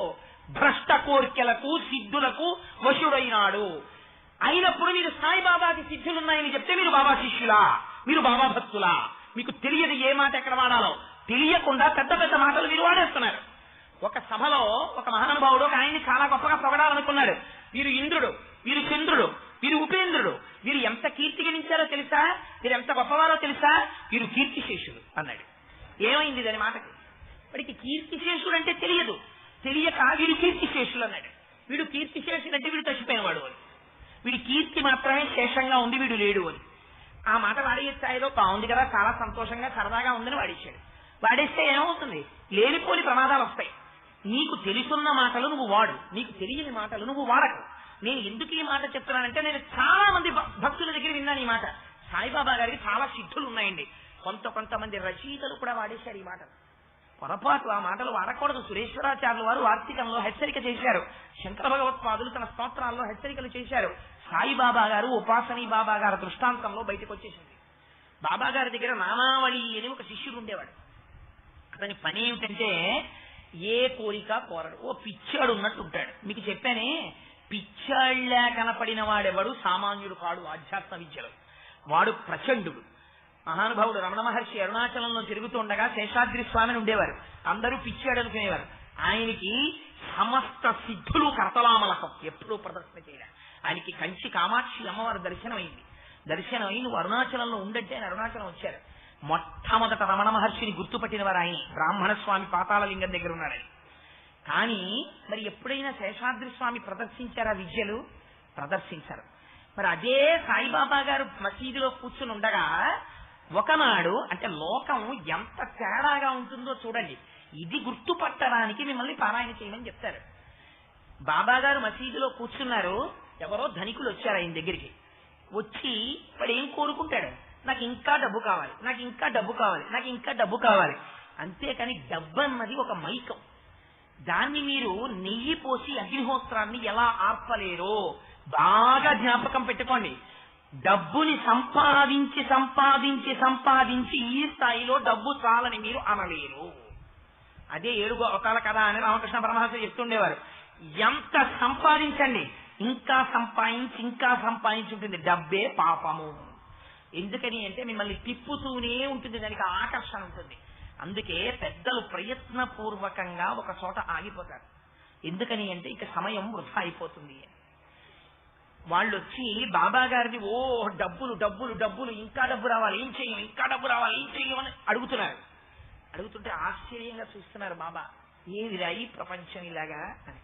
B: భ్రష్ట కోర్కెలకు సిద్ధులకు వశుడైనాడు. అయినప్పుడు మీరు సాయిబాబాకి సిద్ధులున్నాయని చెప్తే మీరు బాబా శిష్యులా, మీరు బాబా భక్తులా? మీకు తెలియదు ఏ మాట ఎక్కడ వాడాలో. తెలియకుండా పెద్ద పెద్ద మాటలు మీరు వాడేస్తున్నారు. ఒక సభలో ఒక మహానుభావుడు ఒక ఆయన్ని చాలా గొప్పగా పొగడాలనుకున్నాడు. వీరు ఇంద్రుడు, వీరు చంద్రుడు, వీరు ఉపేంద్రుడు, వీరు ఎంత కీర్తి గణించారో తెలుసా, వీరు ఎంత గొప్పవారో తెలుసా, వీరు కీర్తిశేషుడు అన్నాడు. ఏమైంది దాని మాటకి? వాడికి కీర్తిశేషుడు అంటే తెలియదు. తెలియక వీడు కీర్తిశేషులు అన్నాడు. వీడు కీర్తిశేషుడు అంటే వీడు చచ్చిపోయినవాడు అని. వీడి కీర్తి మాత్రమే శేషంగా ఉంది, వీడు లేడు అని. ఆ మాట వాడే స్థాయిలో బాగుంది కదా, చాలా సంతోషంగా సరదాగా ఉందని వాడేశాడు. వాడేస్తే ఏమవుతుంది? లేనిపోని ప్రమాదాలు వస్తాయి. నీకు తెలుసున్న మాటలు నువ్వు వాడు, నీకు తెలియని మాటలు నువ్వు వాడకు. నేను ఎందుకు ఈ మాట చెప్తున్నానంటే, నేను చాలా మంది భక్తుల దగ్గర విన్నాను ఈ మాట. సాయిబాబా గారికి చాలా సిద్ధులు ఉన్నాయండి. కొంతమంది రచయితలు కూడా వాడేశారు ఈ మాట. పొరపాటు ఆ మాటలు వాడకూడదు. సురేశ్వరాచార్యులు వారు వార్తికంలో హెచ్చరిక చేశారు. శంకర భగవత్పాదులు తన స్తోత్రాల్లో హెచ్చరికలు చేశారు. సాయిబాబా గారు ఉపాసనీ బాబా గారి దృష్టాంతంలో బయటకు వచ్చేసింది. బాబా గారి దగ్గర నానావళి అని ఒక శిష్యుడు ఉండేవాడు. అతని పని ఏమిటంటే ఏ కోరిక కోరడు. ఓ పిచ్చాడు ఉన్నట్టు ఉంటాడు. మీకు చెప్పానే, పిచ్చాళ్లా కనపడిన వాడెవడు సామాన్యుడు కాడు ఆధ్యాత్మ విద్యలో. వాడు ప్రచండుడు. మహానుభావుడు రమణ మహర్షి అరుణాచలంలో తిరుగుతుండగా శేషాద్రి స్వామిని ఉండేవారు. అందరూ పిచ్చాడు అనుకునేవారు. ఆయనకి సమస్త సిద్ధులు కరతలామలకం, ఎప్పుడూ ప్రదర్శన చేయలేదు. ఆయనకి కంచి కామాక్షి అమ్మవారు దర్శనమైంది. దర్శనమై నువ్వు అరుణాచలంలో ఉండంటే ఆయన అరుణాచలం వచ్చారు. మొట్టమొదట రమణ మహర్షిని గుర్తుపట్టిన వారు ఆయన. బ్రాహ్మణ స్వామి పాతాళలింగం దగ్గర ఉన్నాడని. కానీ మరి ఎప్పుడైనా శేషాద్రి స్వామి ప్రదర్శించారా విద్యలు? ప్రదర్శించారు. మరి అదే సాయిబాబా గారు మసీదులో కూర్చుని ఉండగా ఒకనాడు, అంటే లోకం ఎంత తేడాగా ఉంటుందో చూడండి, ఇది గుర్తుపట్టడానికి మిమ్మల్ని పారాయణ చేయమని చెప్తారు. బాబా గారు మసీదులో కూర్చున్నారు. ఎవరో ధనికులు వచ్చారు ఆయన దగ్గరికి. వచ్చి వాడు ఏం కోరుకుంటాడు? నాకు ఇంకా డబ్బు కావాలి, నాకు ఇంకా డబ్బు కావాలి, నాకు ఇంకా డబ్బు కావాలి. అంతేకాని డబ్బు అన్నది ఒక మైకం. దాన్ని మీరు నెయ్యి పోసి అగ్నిహోత్రాన్ని ఎలా ఆర్పలేరో బాగా జ్ఞాపకం పెట్టుకోండి. డబ్బుని సంపాదించి సంపాదించి సంపాదించి ఈ స్థాయిలో డబ్బు చాలని మీరు అనలేరు. అదే 7 అవతాల కదా అని రామకృష్ణ పరమహంస చెప్తుండేవారు. ఎంత సంపాదించండి, ఇంకా సంపాదించి ఉంటుంది. డబ్బే పాపము. ఎందుకని అంటే మిమ్మల్ని తిప్పుతూనే ఉంటుంది, దానికి ఆకర్షణ ఉంటుంది. అందుకే పెద్దలు ప్రయత్నపూర్వకంగా ఒక చోట ఆగిపోతారు. ఎందుకని అంటే ఇక సమయం వృధా అయిపోతుంది. వాళ్ళు వచ్చి బాబా గారిని ఓ డబ్బులు డబ్బులు డబ్బులు, ఇంకా డబ్బు రావాలి, ఏం చెయ్యం, ఇంకా డబ్బు రావాలి, ఏం చెయ్యమని అడుగుతున్నారు. అడుగుతుంటే ఆశ్చర్యంగా చూస్తున్నారు బాబా. ఏదిరా ఈ ప్రపంచం ఇలాగా అని.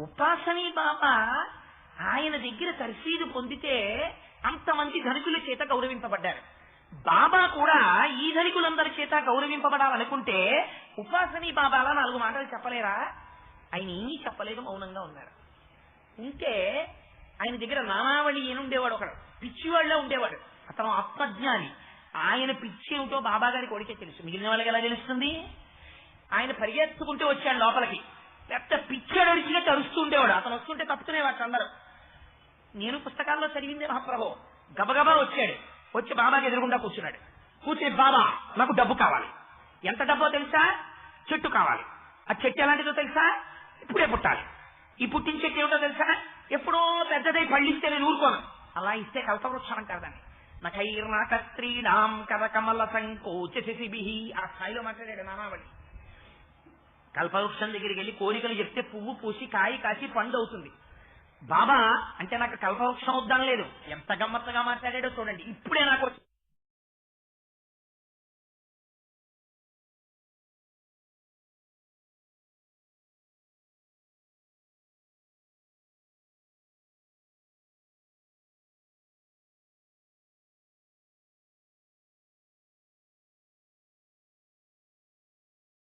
B: ఉపాసనీ బాబా ఆయన దగ్గర తర్ఫీదు పొందితే అంతమంది ధనికుల చేత గౌరవింపబడ్డారు. బాబా కూడా ఈ ధనికులందరి చేత గౌరవింపబడాలనుకుంటే ఉపాసనీ బాబాలా 4 మాటలు చెప్పలేరా? ఆయన ఏమీ చెప్పలేదు, మౌనంగా ఉన్నారు. ఉంటే ఆయన దగ్గర నానావళి ఏనుండేవాడు, ఒకడు పిచ్చివాళ్ళ ఉండేవాడు. అతను ఆత్మజ్ఞాని. ఆయన పిచ్చి ఏమిటో బాబా గారికి ఒడికే తెలుసు, మిగిలిన వాళ్ళకి ఎలా తెలుస్తుంది? ఆయన పరిగెత్తుకుంటూ వచ్చాడు లోపలికి. పెద్ద పిచ్చాడు అడిచినట్టు అరుస్తూ ఉండేవాడు. అతను వస్తుంటే తప్పుకునేవాడు అందరూ. నేను పుస్తకాల్లో చదివిందే మహాప్రభు. గబగబా వచ్చాడు, వచ్చి బాబాకి ఎదురుగుండా కూర్చున్నాడు. కూర్చుని, బాబా నాకు డబ్బు కావాలి. ఎంత డబ్బో తెలుసా? చెట్టు కావాలి. ఆ చెట్టు ఎలాంటిదో తెలుసా? ఇప్పుడే పుట్టాలి. ఈ పుట్టిన చెట్టు ఏమిటో తెలుసా? ఎప్పుడో పెద్దదై పళ్ళిస్తే నేను ఊరుకోను. అలా ఇస్తే కల్పవృక్షం అంటారు దాన్ని. నఖైర్నాకస్త్రీణాం కరకమల సంకోచ శిశిభిః. ఆ స్థాయిలో మాట్లాడాడు నామావళి. కల్పవృక్షం దగ్గరికి వెళ్ళి కోరికలు చెప్తే పువ్వు పూసి కాయి కాసి పండు అవుతుంది. బాబా అంటే నాకు కల్పవృక్షం వద్దాం లేదు. ఎంత గమ్మత్తగా మాట్లాడాడో చూడండి. ఇప్పుడే నాకు